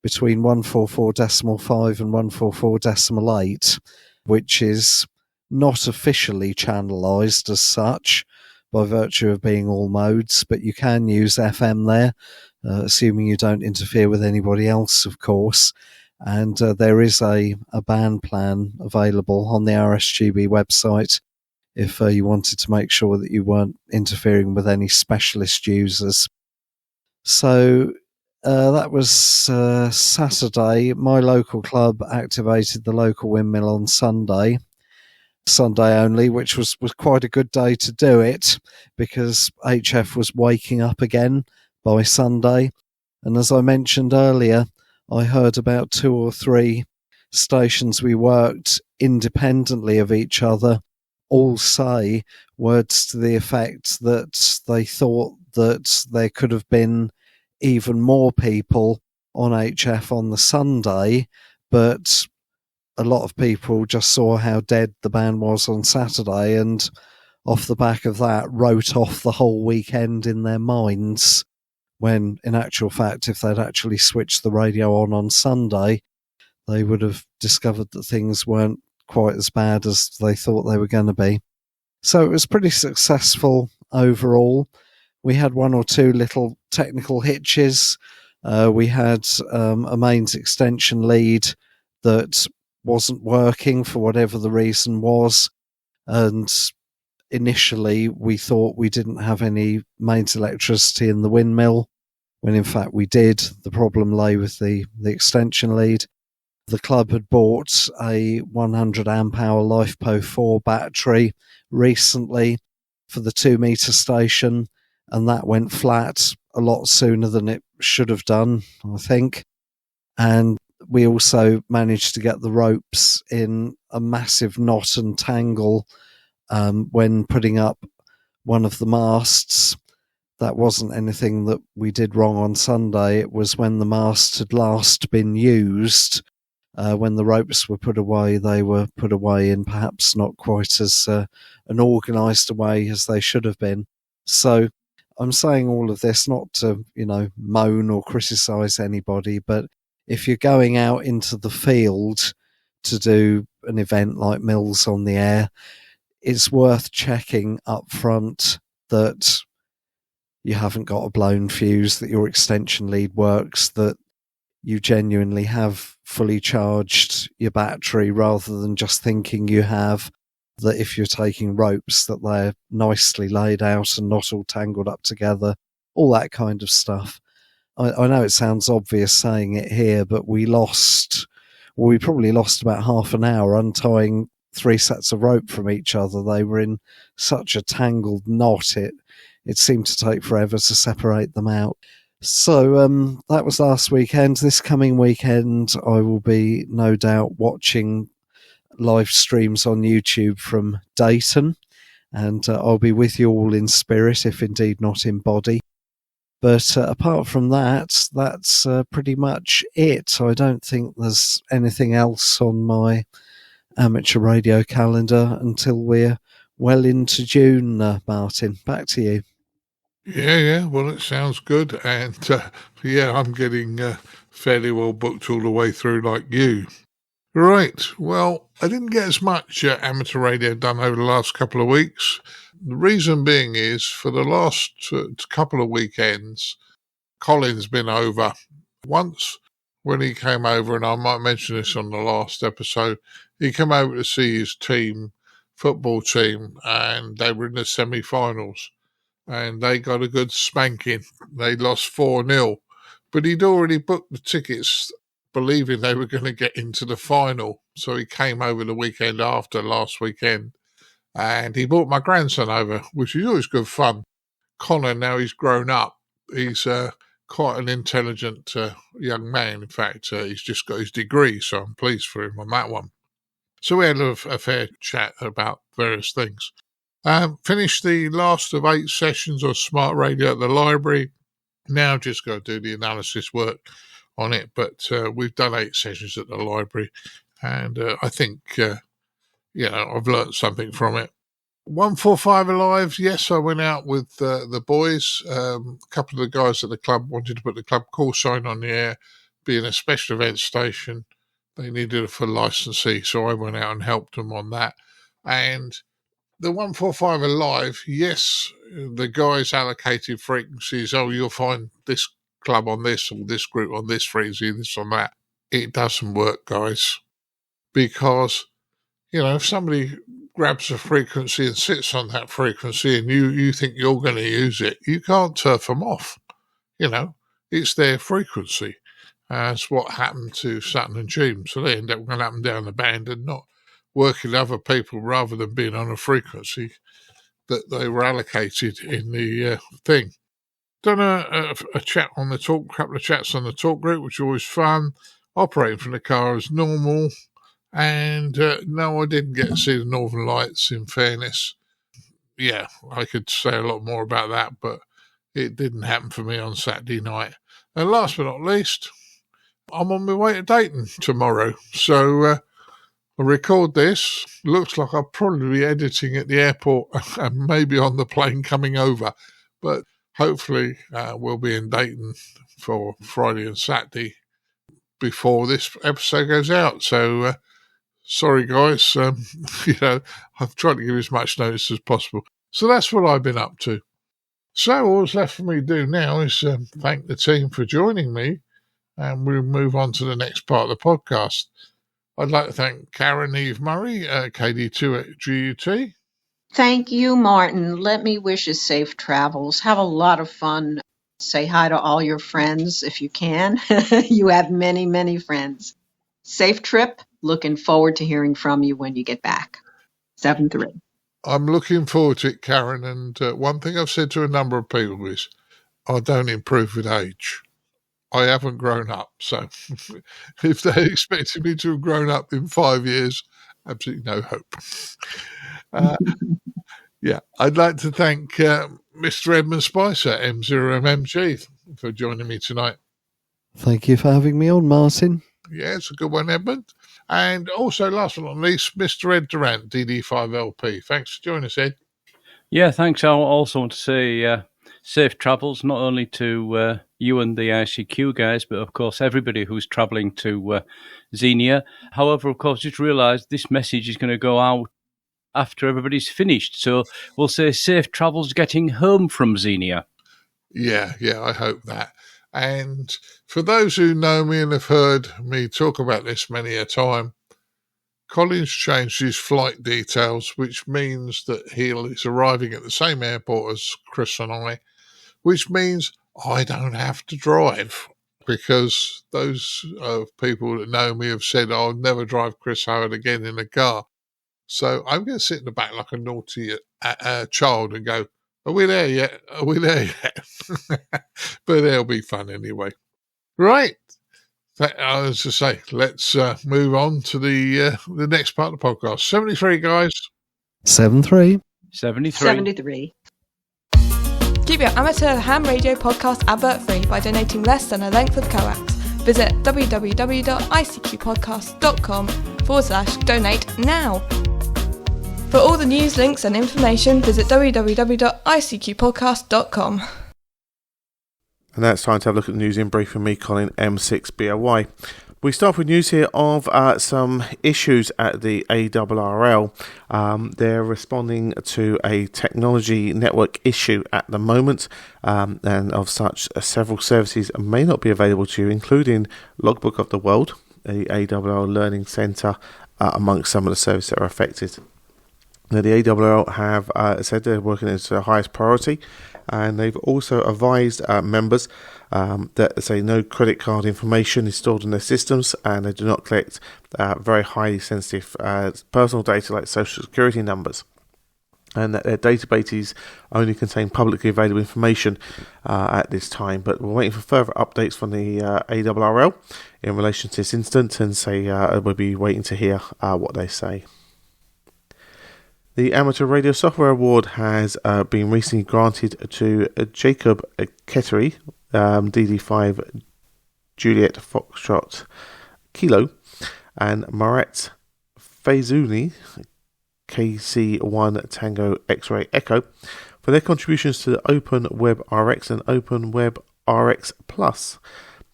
between 144.5 and 144.8, which is not officially channelized as such by virtue of being all modes, but you can use FM there, assuming you don't interfere with anybody else, of course. And there is a band plan available on the RSGB website if you wanted to make sure that you weren't interfering with any specialist users. So that was Saturday. My local club activated the local windmill on Sunday only, which was quite a good day to do it because HF was waking up again by Sunday. And as I mentioned earlier, I heard about 2 or 3 stations we worked independently of each other all say words to the effect that they thought that there could have been even more people on HF on the Sunday, but a lot of people just saw how dead the band was on Saturday and off the back of that wrote off the whole weekend in their minds, when in actual fact, if they'd actually switched the radio on Sunday, they would have discovered that things weren't quite as bad as they thought they were going to be. So it was pretty successful overall. We had 1 or 2 little technical hitches. We had a mains extension lead that wasn't working for whatever the reason was. And initially we thought we didn't have any mains electricity in the windmill, when in fact we did. The problem lay with the extension lead. The club had bought a 100 amp hour LifePo 4 battery recently for the 2 meter station, and that went flat a lot sooner than it should have done, I think. And we also managed to get the ropes in a massive knot and tangle when putting up one of the masts. That wasn't anything that we did wrong on Sunday. It was when the mast had last been used. When the ropes were put away, they were put away in perhaps not quite as an organised a way as they should have been. So I'm saying all of this not to, moan or criticise anybody, but if you're going out into the field to do an event like Mills on the Air, it's worth checking up front that you haven't got a blown fuse, that your extension lead works, that you genuinely have fully charged your battery rather than just thinking you have, that if you're taking ropes that they're nicely laid out and not all tangled up together, all that kind of stuff. I know it sounds obvious saying it here, but we probably lost about half an hour untying 3 sets of rope from each other. They were in such a tangled knot, it seemed to take forever to separate them out. So that was last weekend. This coming weekend, I will be no doubt watching live streams on YouTube from Dayton, and I'll be with you all in spirit, if indeed not in body. But apart from that, that's pretty much it. I don't think there's anything else on my amateur radio calendar until we're well into June, Martin. Back to you. Yeah, well, it sounds good. And I'm getting fairly well booked all the way through like you. Right, well, I didn't get as much amateur radio done over the last couple of weeks. The reason being is for the last couple of weekends, Colin's been over. Once when he came over, and I might mention this on the last episode, he came over to see his football team, and they were in the semi-finals. And they got a good spanking. They lost 4-0. But he'd already booked the tickets believing they were going to get into the final. So he came over the weekend after last weekend. And he brought my grandson over, which is always good fun. Connor, now he's grown up. He's quite an intelligent young man. In fact, he's just got his degree, so I'm pleased for him on that one. So we had a fair chat about various things. Finished the last of 8 sessions of Smart Radio at the library. Now just got to do the analysis work on it, but we've done 8 sessions at the library, and I think, I've learnt something from it. 145 Alive, yes, I went out with the boys. A couple of the guys at the club wanted to put the club call sign on the air, being a special event station. They needed a full licensee, so I went out and helped them on that. And the 145 Alive, yes, the guys allocated frequencies. Oh, you'll find this club on this, or this group on this frequency, this on that. It doesn't work, guys, because, if somebody grabs a frequency and sits on that frequency and you think you're going to use it, you can't turf them off. It's their frequency. That's what happened to Sutton and Cheam. So they end up going up and down the band and not working with other people rather than being on a frequency that they were allocated in the thing. Done a chat on the talk, couple of chats on the talk group, which are always fun. Operating from the car as normal. And no, I didn't get to see the Northern Lights, in fairness. Yeah, I could say a lot more about that, but it didn't happen for me on Saturday night. And last but not least, I'm on my way to Dayton tomorrow. So I record this. Looks like I'll probably be editing at the airport and maybe on the plane coming over. But hopefully we'll be in Dayton for Friday and Saturday before this episode goes out. So sorry, guys. I've tried to give as much notice as possible. So that's what I've been up to. So all's left for me to do now is thank the team for joining me, and we'll move on to the next part of the podcast. I'd like to thank Caryn Eve Murray KD2GUT. Thank you, Martin. Let me wish you safe travels. Have a lot of fun. Say hi to all your friends if you can. You have many, many friends. Safe trip. Looking forward to hearing from you when you get back. 7-3. I'm looking forward to it, Caryn. And one thing I've said to a number of people is I don't improve with age. I haven't grown up. So if they expected me to have grown up in 5 years, absolutely no hope. I'd like to thank Mr. Edmund Spicer M0MNG for joining me tonight. Thank you for having me on, Martin. Yeah, it's a good one, Edmund. And also, last but not least, Mr. Ed Durrant DD5LP. Thanks for joining us, Ed. Yeah, thanks. I also want to say safe travels, not only to you and the ICQ guys, but of course everybody who's travelling to Xenia. However, of course, just realise this message is going to go out after everybody's finished. So we'll say safe travels getting home from Xenia. Yeah, I hope that. And for those who know me and have heard me talk about this many a time, Colin's changed his flight details, which means that he is arriving at the same airport as Chris and I, which means I don't have to drive, because those people that know me have said I'll never drive Chris Howard again in a car. So I'm going to sit in the back like a naughty child and go, are we there yet? Are we there yet? But it'll be fun anyway. Right. As I say, let's move on to the next part of the podcast. 73, guys. 73. 73. Keep your amateur ham radio podcast advert free by donating less than a length of coax. Visit www.icqpodcast.com/donate now. For all the news, links and information, visit www.icqpodcast.com. And now it's time to have a look at the news in brief from me, Colin M6BOY. We start with news here of some issues at the ARRL. They're responding to a technology network issue at the moment, and of such, several services may not be available to you, including Logbook of the World, the ARRL Learning Centre, amongst some of the services that are affected. Now, the ARRL have said they're working as their highest priority, and they've also advised members that say no credit card information is stored in their systems, and they do not collect very highly sensitive personal data like social security numbers, and that their databases only contain publicly available information at this time. But we're waiting for further updates from the ARRL in relation to this incident, and we'll be waiting to hear what they say. The Amateur Radio Software Award has been recently granted to Jacob Kettery, DD5 Juliet Foxtrot Kilo, and Marat Faizouni, KC1 Tango X-Ray Echo, for their contributions to the Open Web RX and Open Web RX Plus,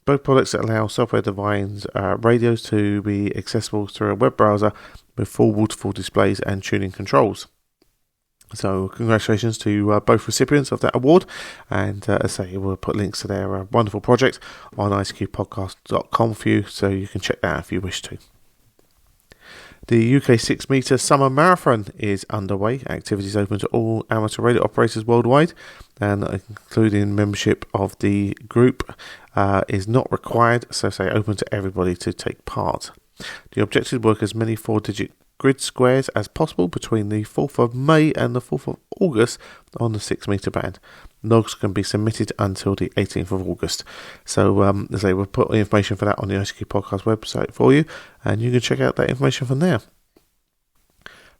both products that allow software-defined radios to be accessible through a web browser with full waterfall displays and tuning controls. So congratulations to both recipients of that award, and as I say, we'll put links to their wonderful project on icqpodcast.com for you, so you can check that out if you wish to. The UK 6 Metre Summer Marathon is underway. Activities open to all amateur radio operators worldwide, and including membership of the group is not required, so say open to everybody to take part. The objective is to work as many 4-digit grid squares as possible between the 4th of May and the 4th of August on the 6 metre band. Logs can be submitted until the 18th of August. So, as I say, we'll put the information for that on the ICQ Podcast website for you, and you can check out that information from there.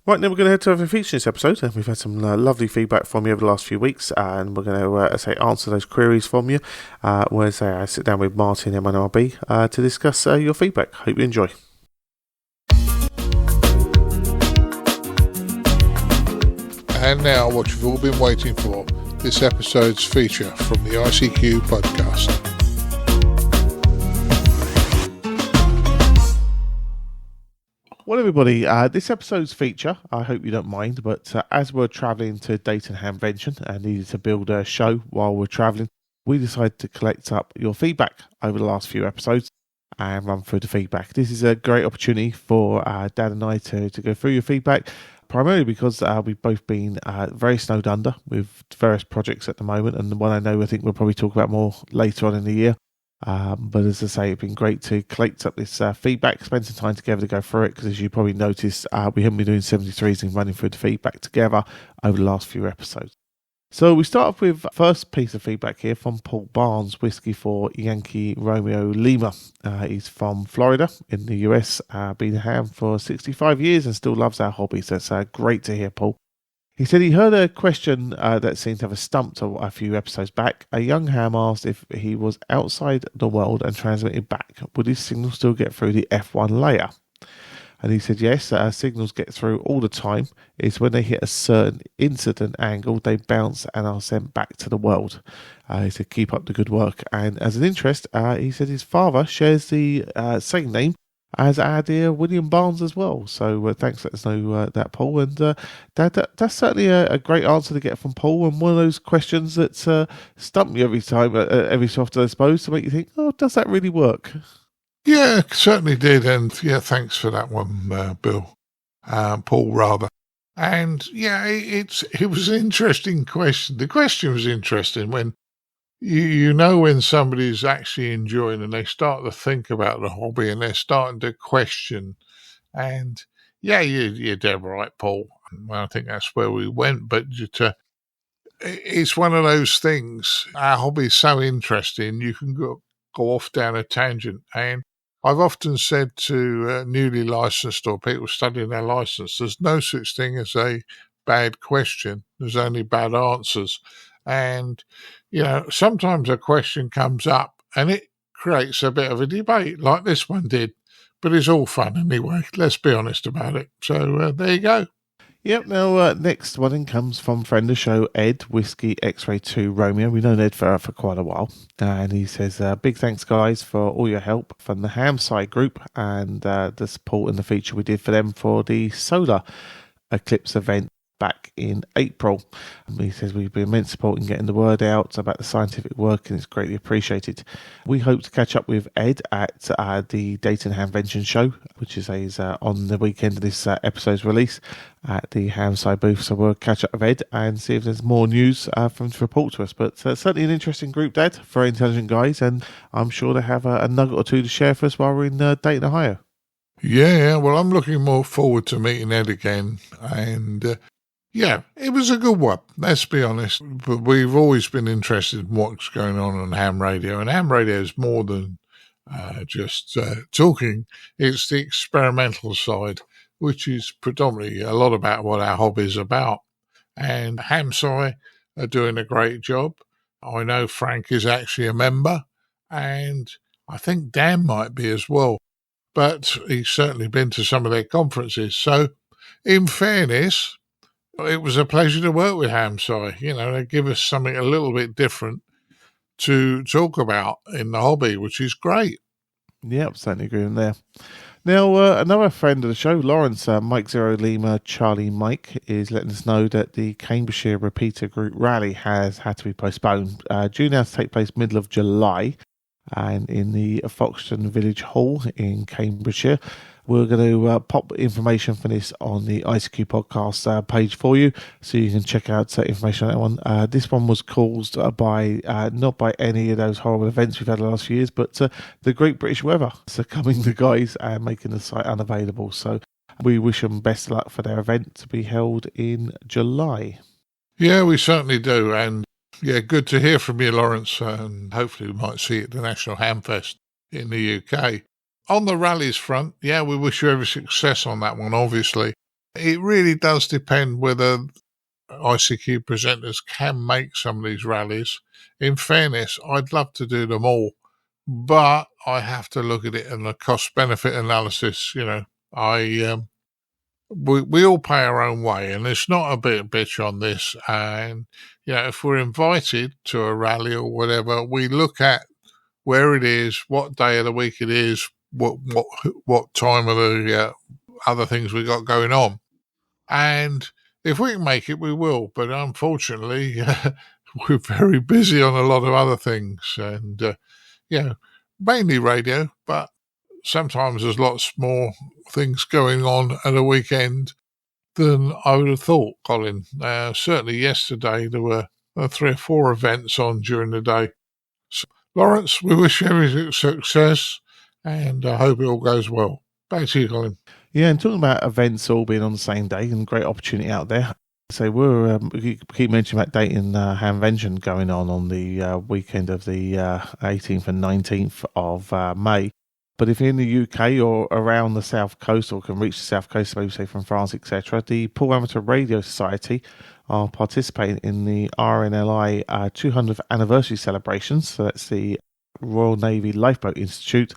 Right, now we're going to head to our feature this episode, and we've had some lovely feedback from you over the last few weeks, and we're going to answer those queries from you, where I sit down with Martin M1MRB to discuss your feedback. Hope you enjoy. And now what you've all been waiting for, this episode's feature from the ICQ podcast. Well, everybody, this episode's feature, I hope you don't mind, but as we're travelling to Dayton Hamvention and needed to build a show while we're travelling, we decided to collect up your feedback over the last few episodes and run through the feedback. This is a great opportunity for Dad and I to go through your feedback, primarily because we've both been very snowed under with various projects at the moment, and the one I think we'll probably talk about more later on in the year. But as I say, it's been great to collect up this feedback, spend some time together to go through it, because as you probably noticed, we haven't been doing 73s and running through the feedback together over the last few episodes. So we start off with first piece of feedback here from Paul Barnes, Whiskey for Yankee Romeo Lima. He's from Florida in the US, been a ham for 65 years and still loves our hobby. So it's great to hear, Paul. He said he heard a question that seemed to have stumped a few episodes back. A young ham asked if he was outside the world and transmitted back, would his signal still get through the F1 layer? And he said, yes, signals get through all the time. It's when they hit a certain incident angle, they bounce and are sent back to the world. He said, keep up the good work. And as an interest, he said his father shares the same name as our dear William Barnes as well. So thanks for letting us know that, Paul. And that's certainly a great answer to get from Paul, and one of those questions that stump me every time, every so often, I suppose, to make you think, oh, does that really work? Yeah, certainly did. And yeah, thanks for that one, Bill. Paul, rather. And yeah, it was an interesting question. The question was interesting when you know when somebody's actually enjoying and they start to think about the hobby and they're starting to question. And yeah, you're dead right, Paul. I think that's where we went. But it's one of those things. Our hobby is so interesting, you can go off down a tangent. And I've often said to newly licensed or people studying their license, there's no such thing as a bad question. There's only bad answers. And, sometimes a question comes up and it creates a bit of a debate like this one did. But it's all fun anyway. Let's be honest about it. So there you go. Yep, now next one in comes from friend of the show, Ed, Whiskey X-Ray 2 Romeo. We've known Ed for quite a while. And he says, big thanks, guys, for all your help from the Handsfree group and the support and the feature we did for them for the solar eclipse event back in April. And he says we've been immense support in getting the word out about the scientific work, and it's greatly appreciated. We hope to catch up with Ed at the Dayton Handsfree show, which is on the weekend of this episode's release at the Handsfree booth. So we'll catch up with Ed and see if there's more news from to report to us. But certainly an interesting group, Dad. Very intelligent guys, and I'm sure they have a nugget or two to share for us while we're in Dayton, Ohio. Yeah, well, I'm looking more forward to meeting Ed again, and yeah, it was a good one, let's be honest. But we've always been interested in what's going on ham radio. And ham radio is more than just talking. It's the experimental side, which is predominantly a lot about what our hobby is about. And Handsfree are doing a great job. I know Frank is actually a member, and I think Dan might be as well. But he's certainly been to some of their conferences. So, in fairness, it was a pleasure to work with Handsfree. They give us something a little bit different to talk about in the hobby, which is great. Yep, certainly agree with there. Now, another friend of the show, Lawrence, Mike Zero Lima Charlie Mike, is letting us know that the Cambridgeshire Repeater Group Rally has had to be postponed. Due now to take place middle of July, and in the Foxton Village Hall in Cambridgeshire. We're going to pop information for this on the ICQ podcast page for you, so you can check out information on that one. This one was caused by not by any of those horrible events we've had the last few years, but the Great British Weather succumbing the guys and making the site unavailable. So we wish them best luck for their event to be held in July. Yeah, we certainly do. And yeah, good to hear from you, Lawrence. And hopefully we might see you at the National Hamfest in the UK. On the rallies front, yeah, we wish you every success on that one, obviously. It really does depend whether ICQ presenters can make some of these rallies. In fairness, I'd love to do them all, but I have to look at it in a cost-benefit analysis. We all pay our own way, and it's not a bit of bitch on this. And, if we're invited to a rally or whatever, we look at where it is, what day of the week it is, what time of the other things we got going on. And if we can make it, we will. But unfortunately, we're very busy on a lot of other things. And, mainly radio, but sometimes there's lots more things going on at a weekend than I would have thought, Colin. Certainly yesterday there were 3 or 4 events on during the day. So, Lawrence, we wish you every success, and I hope it all goes well. Back to you, Colin. Yeah, and talking about events all being on the same day, and great opportunity out there. So we keep mentioning about Dayton Handsfree going on the weekend of the 18th and 19th of May. But if you're in the UK or around the South Coast, or can reach the South Coast, maybe say from France, etc., the Paul Amateur Radio Society are participating in the RNLI 200th anniversary celebrations. So that's the Royal Navy Lifeboat Institute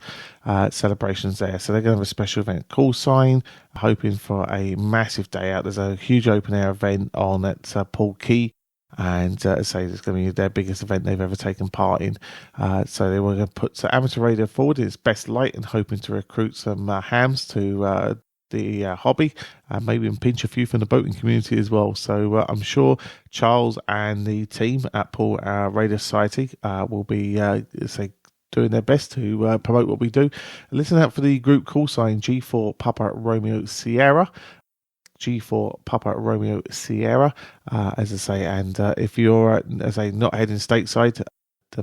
celebrations there. So they're going to have a special event call sign, hoping for a massive day out. There's a huge open air event on at Paul Key. And as I say, it's going to be their biggest event they've ever taken part in. So they were going to put amateur radio forward in its best light and hoping to recruit some hams to the hobby, and maybe pinch a few from the boating community as well. So I'm sure Charles and the team at Paul Radio Society will be doing their best to promote what we do. Listen out for the group call sign G4 Papa Romeo Sierra. G4 Papa Romeo Sierra, as I say, and if you're, as I say, not heading stateside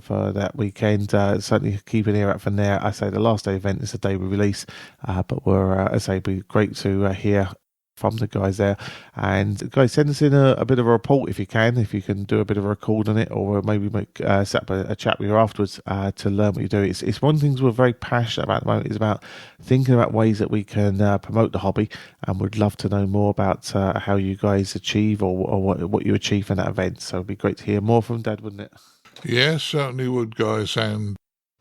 for that weekend, certainly keep an ear out from there. I say the last day event is the day we release, but we're, as I say, be great to hear from the guys there. And guys, send us in a bit of a report if you can do a bit of a record on it, or maybe set up a chat with you afterwards to learn what you do. It's one of the things we're very passionate about at the moment, is about thinking about ways that we can promote the hobby, and would love to know more about how you guys achieve or what you achieve in that event. So it'd be great to hear more from Dad, wouldn't it? Yeah, certainly would, guys. And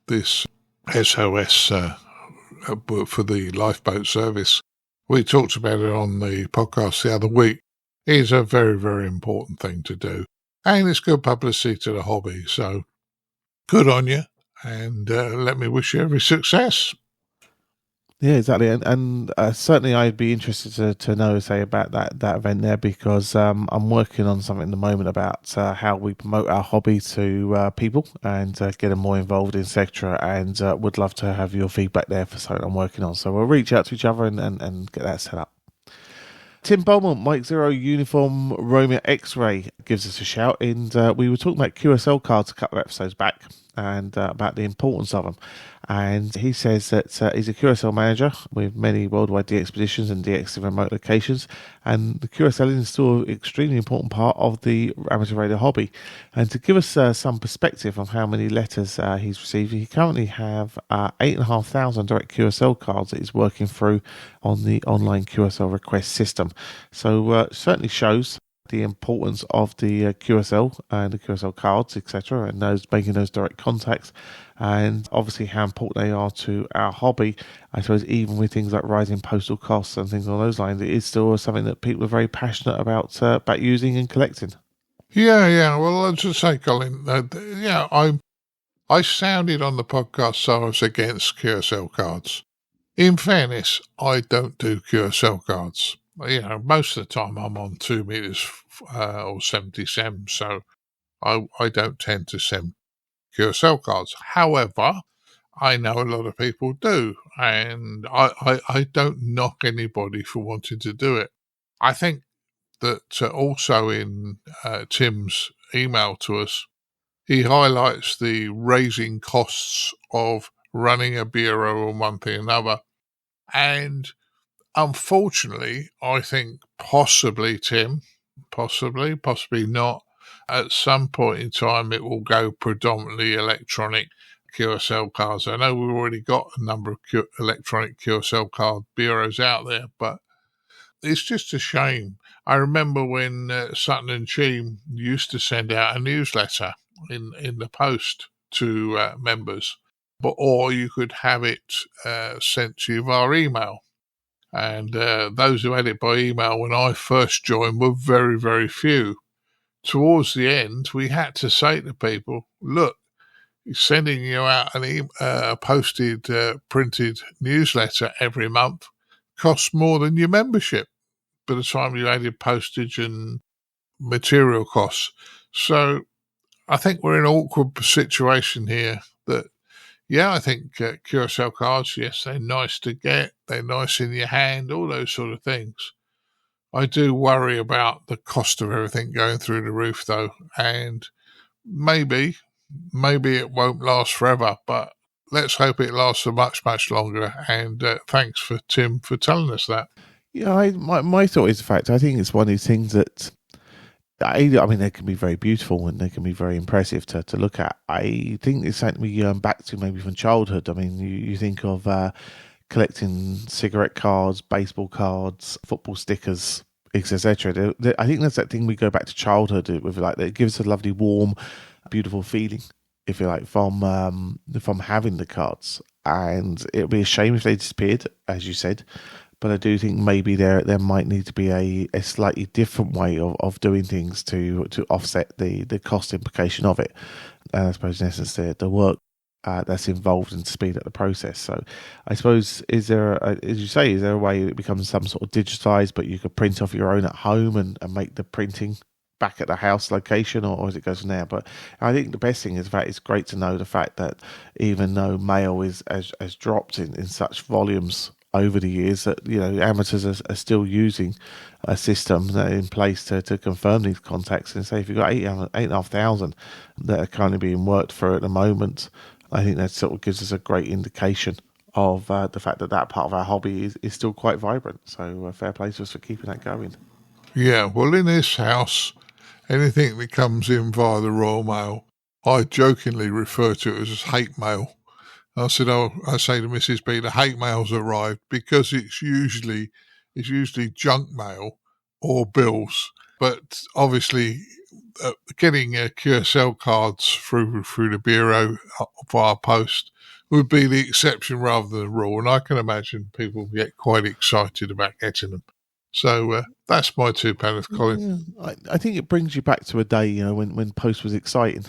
this SOS for the lifeboat service, we talked about it on the podcast the other week, is a very, very important thing to do. And it's good publicity to the hobby. So good on you. And let me wish you every success. Yeah, exactly. And certainly I'd be interested to know, say, about that event there, because I'm working on something at the moment about how we promote our hobby to people and get them more involved, etc. And would love to have your feedback there for something I'm working on. So we'll reach out to each other and get that set up. Tim Bowman, Mike Zero Uniform Romeo X-Ray gives us a shout, and we were talking about QSL cards a couple of episodes back, and about the importance of them. And he says that he's a QSL manager with many worldwide DX positions and DX in remote locations, and the QSL is still an extremely important part of the amateur radio hobby. And to give us some perspective on how many letters he's received, he currently have 8,500 direct QSL cards that he's working through on the online QSL request system. So certainly shows the importance of the QSL and the QSL cards, etc., and those making those direct contacts, and obviously how important they are to our hobby. I suppose even with things like rising postal costs and things along those lines, it is still something that people are very passionate about using and collecting. Yeah. Well, I'll just say, Colin, I sounded on the podcast so I was against QSL cards. In fairness, I don't do QSL cards. Most of the time I'm on 2 meters or 70 SEM, so I don't tend to send QSL cards. However, I know a lot of people do, and I don't knock anybody for wanting to do it. I think that also in Tim's email to us, he highlights the raising costs of running a bureau on one thing or another, and unfortunately, I think possibly, Tim, possibly not, at some point in time it will go predominantly electronic QSL cards. I know we've already got a number of electronic QSL card bureaus out there, but it's just a shame. I remember when Sutton and Cheam used to send out a newsletter in the post to members, or you could have it sent to you via email. And those who had it by email when I first joined were very, very few. Towards the end, we had to say to people, look, sending you out a posted, printed newsletter every month costs more than your membership by the time you added postage and material costs. So I think we're in an awkward situation here that, I think QSL cards, yes, they're nice to get, they're nice in your hand, all those sort of things. I do worry about the cost of everything going through the roof, though, and maybe it won't last forever, but let's hope it lasts for much, much longer. And thanks for Tim for telling us that. Yeah, my thought is the fact, I think it's one of these things that, I mean, they can be very beautiful and they can be very impressive to look at. I think it's something we yearn back to maybe from childhood. I mean, you think of collecting cigarette cards, baseball cards, football stickers, etc. I think that's that thing we go back to childhood with, like, it gives us a lovely, warm, beautiful feeling. if you like, from having the cards. And it would be a shame if they disappeared, as you said. But I do think maybe there might need to be a slightly different way of doing things to offset the cost implication of it. And I suppose in essence the work that's involved in speed up the process. So I suppose, as you say, is there a way it becomes some sort of digitized, but you could print off your own at home and make the printing back at the house location, or as it goes from there? But I think the best thing is that it's great to know the fact that even though mail has dropped in such volumes over the years, that amateurs are still using a system that in place to confirm these contacts. And say if you've got 8,500 that are currently being worked for at the moment, I think that sort of gives us a great indication of the fact that part of our hobby is still quite vibrant. So fair play to us for keeping that going. Yeah, well, in this house, anything that comes in via the Royal Mail, I jokingly refer to it as hate mail. I say to Mrs. B, the hate mail's arrived, because it's usually junk mail or bills. But obviously, getting QSL cards through the bureau via post would be the exception rather than the rule. And I can imagine people get quite excited about getting them. So that's my 2 pence, Colin. Yeah, I think it brings you back to a day, when post was exciting.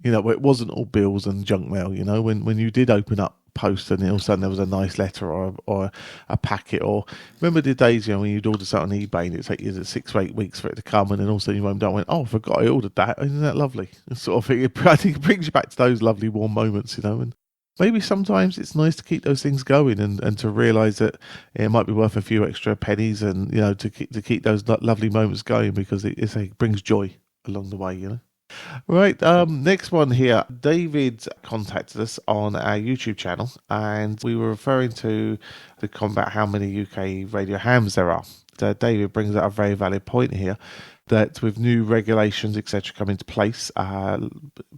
Where it wasn't all bills and junk mail. When you did open up post and all of a sudden there was a nice letter or a packet. Or remember the days, when you'd order something on eBay and it'd take you 6 or 8 weeks for it to come, and then all of a sudden you went down and went, oh, I forgot I ordered that. Isn't that lovely? Sort of thing. I think it brings you back to those lovely warm moments, and maybe sometimes it's nice to keep those things going and to realise that it might be worth a few extra pennies, and to keep those lovely moments going, because it brings joy along the way. Right, next one here. David contacted us on our YouTube channel, and we were referring to the combat how many UK radio hams there are. David brings out a very valid point here, that with new regulations, etc., come into place,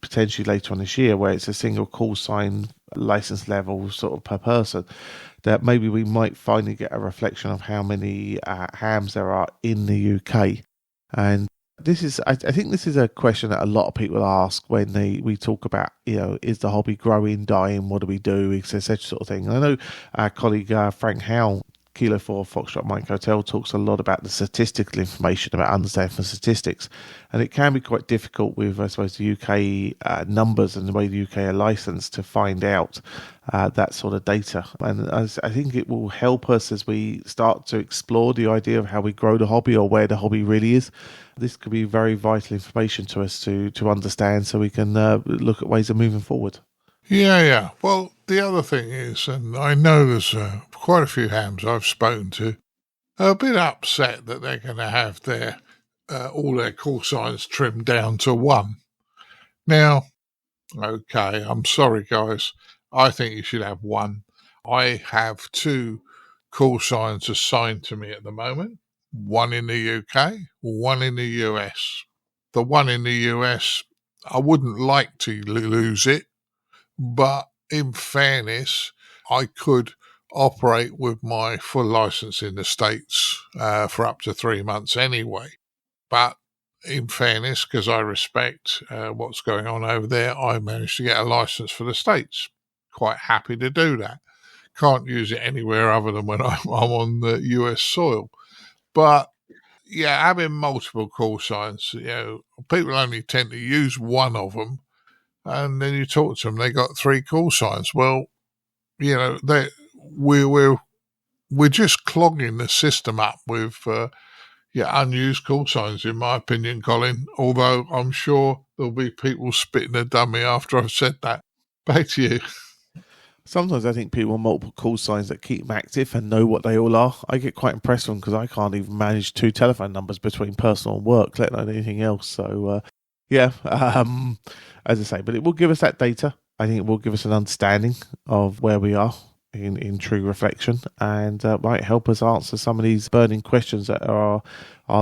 potentially later on this year, where it's a single call sign license level sort of per person, that maybe we might finally get a reflection of how many hams there are in the UK. And I think this is a question that a lot of people ask when we talk about, is the hobby growing, dying, what do we do, etc. sort of thing. And I know our colleague Frank Howell, Kilo 4 Foxtrot Mike Hotel, talks a lot about the statistical information, about understanding the statistics, and it can be quite difficult with, I suppose, the UK numbers and the way the UK are licensed to find out that sort of data. And I think it will help us as we start to explore the idea of how we grow the hobby, or where the hobby really is. This could be very vital information to us to understand, so we can look at ways of moving forward. Yeah. Well, the other thing is, and I know there's quite a few hams I've spoken to, are a bit upset that they're going to have their all their call signs trimmed down to 1. Now, okay, I'm sorry, guys. I think you should have 1. I have 2 call signs assigned to me at the moment. 1 in the UK, 1 in the US. The 1 in the US, I wouldn't like to lose it, but in fairness, I could operate with my full license in the States for up to 3 months anyway. But in fairness, because I respect what's going on over there, I managed to get a license for the States. Quite happy to do that. Can't use it anywhere other than when I'm on the US soil. But yeah, having multiple call signs, people only tend to use 1 of them, and then you talk to them, they got 3 call signs. Well, we're just clogging the system up with unused call signs, in my opinion, Colin. Although I'm sure there'll be people spitting a dummy after I've said that. Back to you. Sometimes I think people want multiple call signs that keep them active and know what they all are. I get quite impressed with them, because I can't even manage 2 telephone numbers between personal and work, let alone anything else. So, as I say, but it will give us that data. I think it will give us an understanding of where we are in true reflection, and might help us answer some of these burning questions that are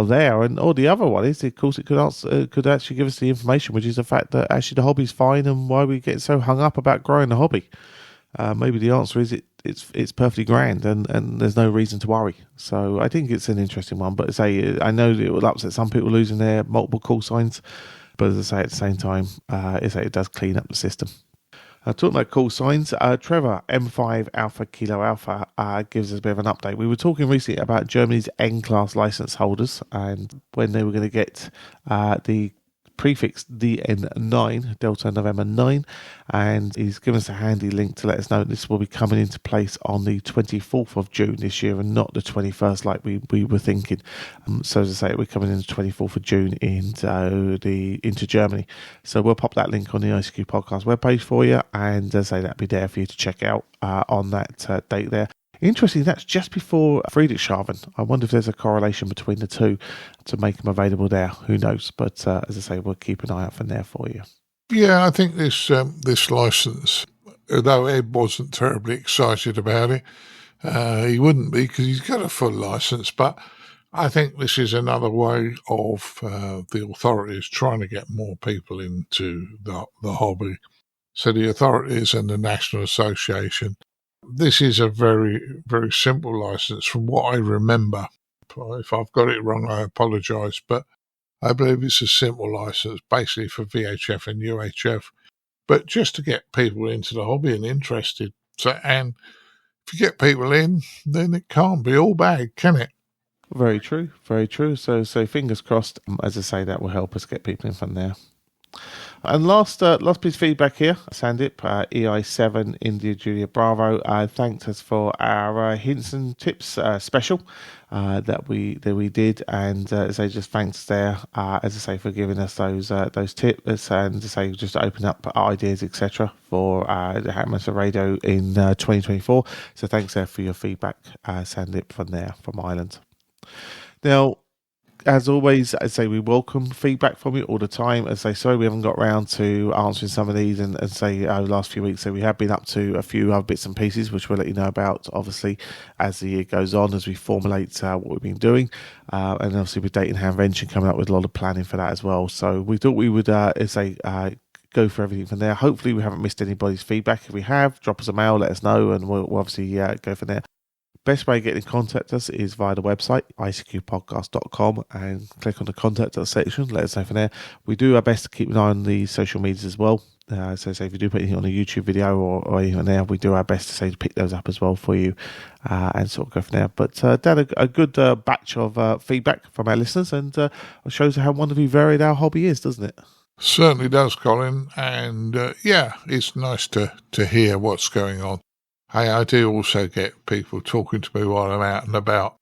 there. Or the other one is, of course, it could actually give us the information, which is the fact that actually the hobby's fine, and why we get so hung up about growing the hobby. Maybe the answer is it's perfectly grand, and there's no reason to worry. So I think it's an interesting one. But I know it will upset some people losing their multiple call signs. But as I say, at the same time, it does clean up the system. Talking about call signs, Trevor M5 Alpha Kilo Alpha gives us a bit of an update. We were talking recently about Germany's N-class license holders and when they were going to get the prefix DN9, Delta November 9, and he's given us a handy link to let us know this will be coming into place on the 24th of June this year and not the 21st like we were thinking. So as I say, we're coming in the 24th of June into Germany. So we'll pop that link on the ICQ podcast webpage for you, and as I say, that'll be there for you to check out on that date there. Interesting, that's just before Friedrichshafen. I wonder if there's a correlation between the two to make them available there. Who knows? But as I say, we'll keep an eye out from there for you. Yeah, I think this licence, although Ed wasn't terribly excited about it, he wouldn't be because he's got a full licence, but I think this is another way of the authorities trying to get more people into the hobby. So the authorities and the National Association, this is a very, very simple licence from what I remember. If I've got it wrong, I apologise, but I believe it's a simple licence, basically for VHF and UHF, but just to get people into the hobby and interested. So, and if you get people in, then it can't be all bad, can it? Very true, very true. So fingers crossed. As I say, that will help us get people in from there. And last piece of feedback here, Sandip, EI7 India Julia Bravo, thanked us for our hints and tips special that we did, and as I just thanks there, as I say, for giving us those tips, and as I say, just open up ideas, etc. for the Amateur Radio in 2024. So thanks there for your feedback, Sandip from Ireland. Now, as always, I say we welcome feedback from you all the time. As I say, sorry we haven't got around to answering some of these, and say over the last few weeks, so we have been up to a few other bits and pieces, which we'll let you know about, obviously, as the year goes on, as we formulate what we've been doing, and obviously with Date and Handvention coming up with a lot of planning for that as well. So we thought we would, go for everything from there. Hopefully we haven't missed anybody's feedback. If we have, drop us a mail, let us know, and we'll obviously go from there. Best way of getting in contact with us is via the website, icqpodcast.com, and click on the contact us section. Let us know from there. We do our best to keep an eye on the social medias as well. So say if you do put anything on a YouTube video or anything there, we do our best to pick those up as well for you, and sort of go from there. But Dan, a good batch of feedback from our listeners, and shows how wonderfully varied our hobby is, doesn't it? Certainly does, Colin. And it's nice to hear what's going on. Hey, I do also get people talking to me while I'm out and about,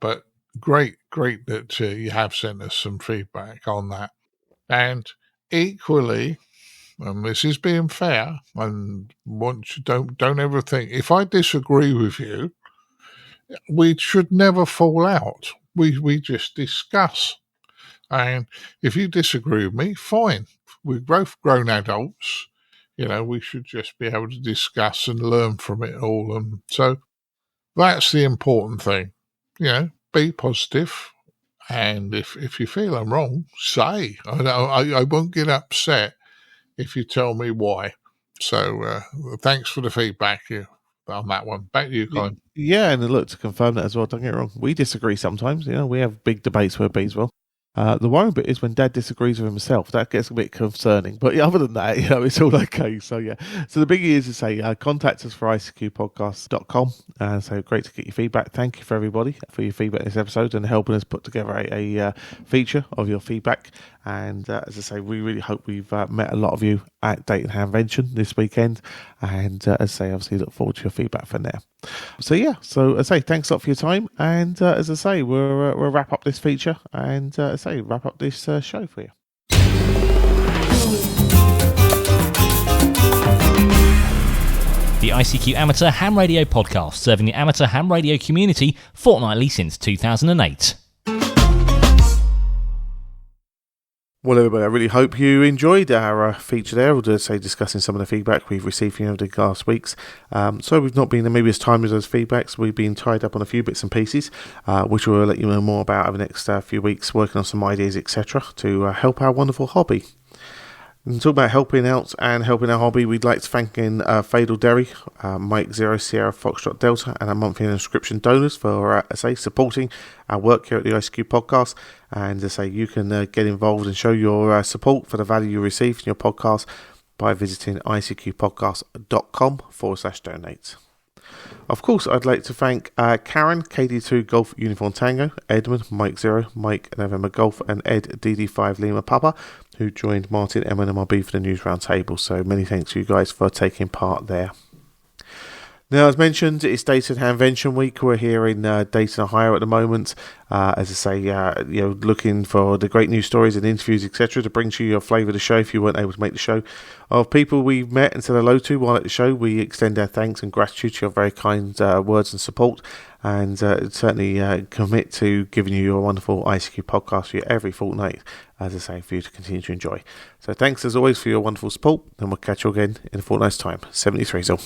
but great that you have sent us some feedback on that. And equally, and this is being fair, and once you don't ever think, if I disagree with you, we should never fall out. We just discuss. And if you disagree with me, fine. We're both grown adults. You know, we should just be able to discuss and learn from it all. And so that's the important thing. You know, be positive. And if you feel I'm wrong, say. I won't get upset if you tell me why. So thanks for the feedback on that one. Back to you, Colin. Yeah, and look, to confirm that as well, don't get it wrong. We disagree sometimes. You know, we have big debates where bees will. The worrying bit is when Dad disagrees with himself. That gets a bit concerning. But other than that, you know, it's all okay. So, yeah. So the biggie is to say, contact us for ICQpodcast.com. So great to get your feedback. Thank you for everybody for your feedback in this episode and helping us put together a feature of your feedback. And as I say, we really hope we've met a lot of you at Date and Handvention this weekend. And as I say, obviously look forward to your feedback from there. So yeah, so as I say, thanks a lot for your time. And as I say, we'll wrap up this feature and as I say, wrap up this show for you. The ICQ Amateur Ham Radio Podcast, serving the amateur ham radio community fortnightly since 2008. Well, everybody, I really hope you enjoyed our feature there, or to say discussing some of the feedback we've received from you over the last weeks. So we've not been maybe as timely as those feedbacks. We've been tied up on a few bits and pieces, which we'll let you know more about over the next few weeks, working on some ideas, etc., to help our wonderful hobby. And talk about helping out and helping our hobby, we'd like to thank Fatal Derry, Mike 0 Sierra Foxtrot Delta, and our monthly subscription donors for, supporting our work here at the ICQ podcast. And you can get involved and show your support for the value you receive from your podcast by visiting icqpodcast.com/donate. Of course, I'd like to thank Caryn, KD2 Golf Uniform Tango, Edmund, Mike 0, Mike November Golf, and Ed DD5 Lima Papa, who joined Martin M1MRB for the News Roundtable. So many thanks to you guys for taking part there. Now, as mentioned, it's Data and Handvention Week. We're here in Dayton, Ohio at the moment. Looking for the great news stories and interviews, etc., to bring to you your flavour of the show if you weren't able to make the show. Of people we've met and said hello to while at the show, we extend our thanks and gratitude to your very kind words and support, and certainly commit to giving you your wonderful ICQ podcast for you every fortnight, for you to continue to enjoy. So thanks as always for your wonderful support, and we'll catch you again in a fortnight's time. 73 so.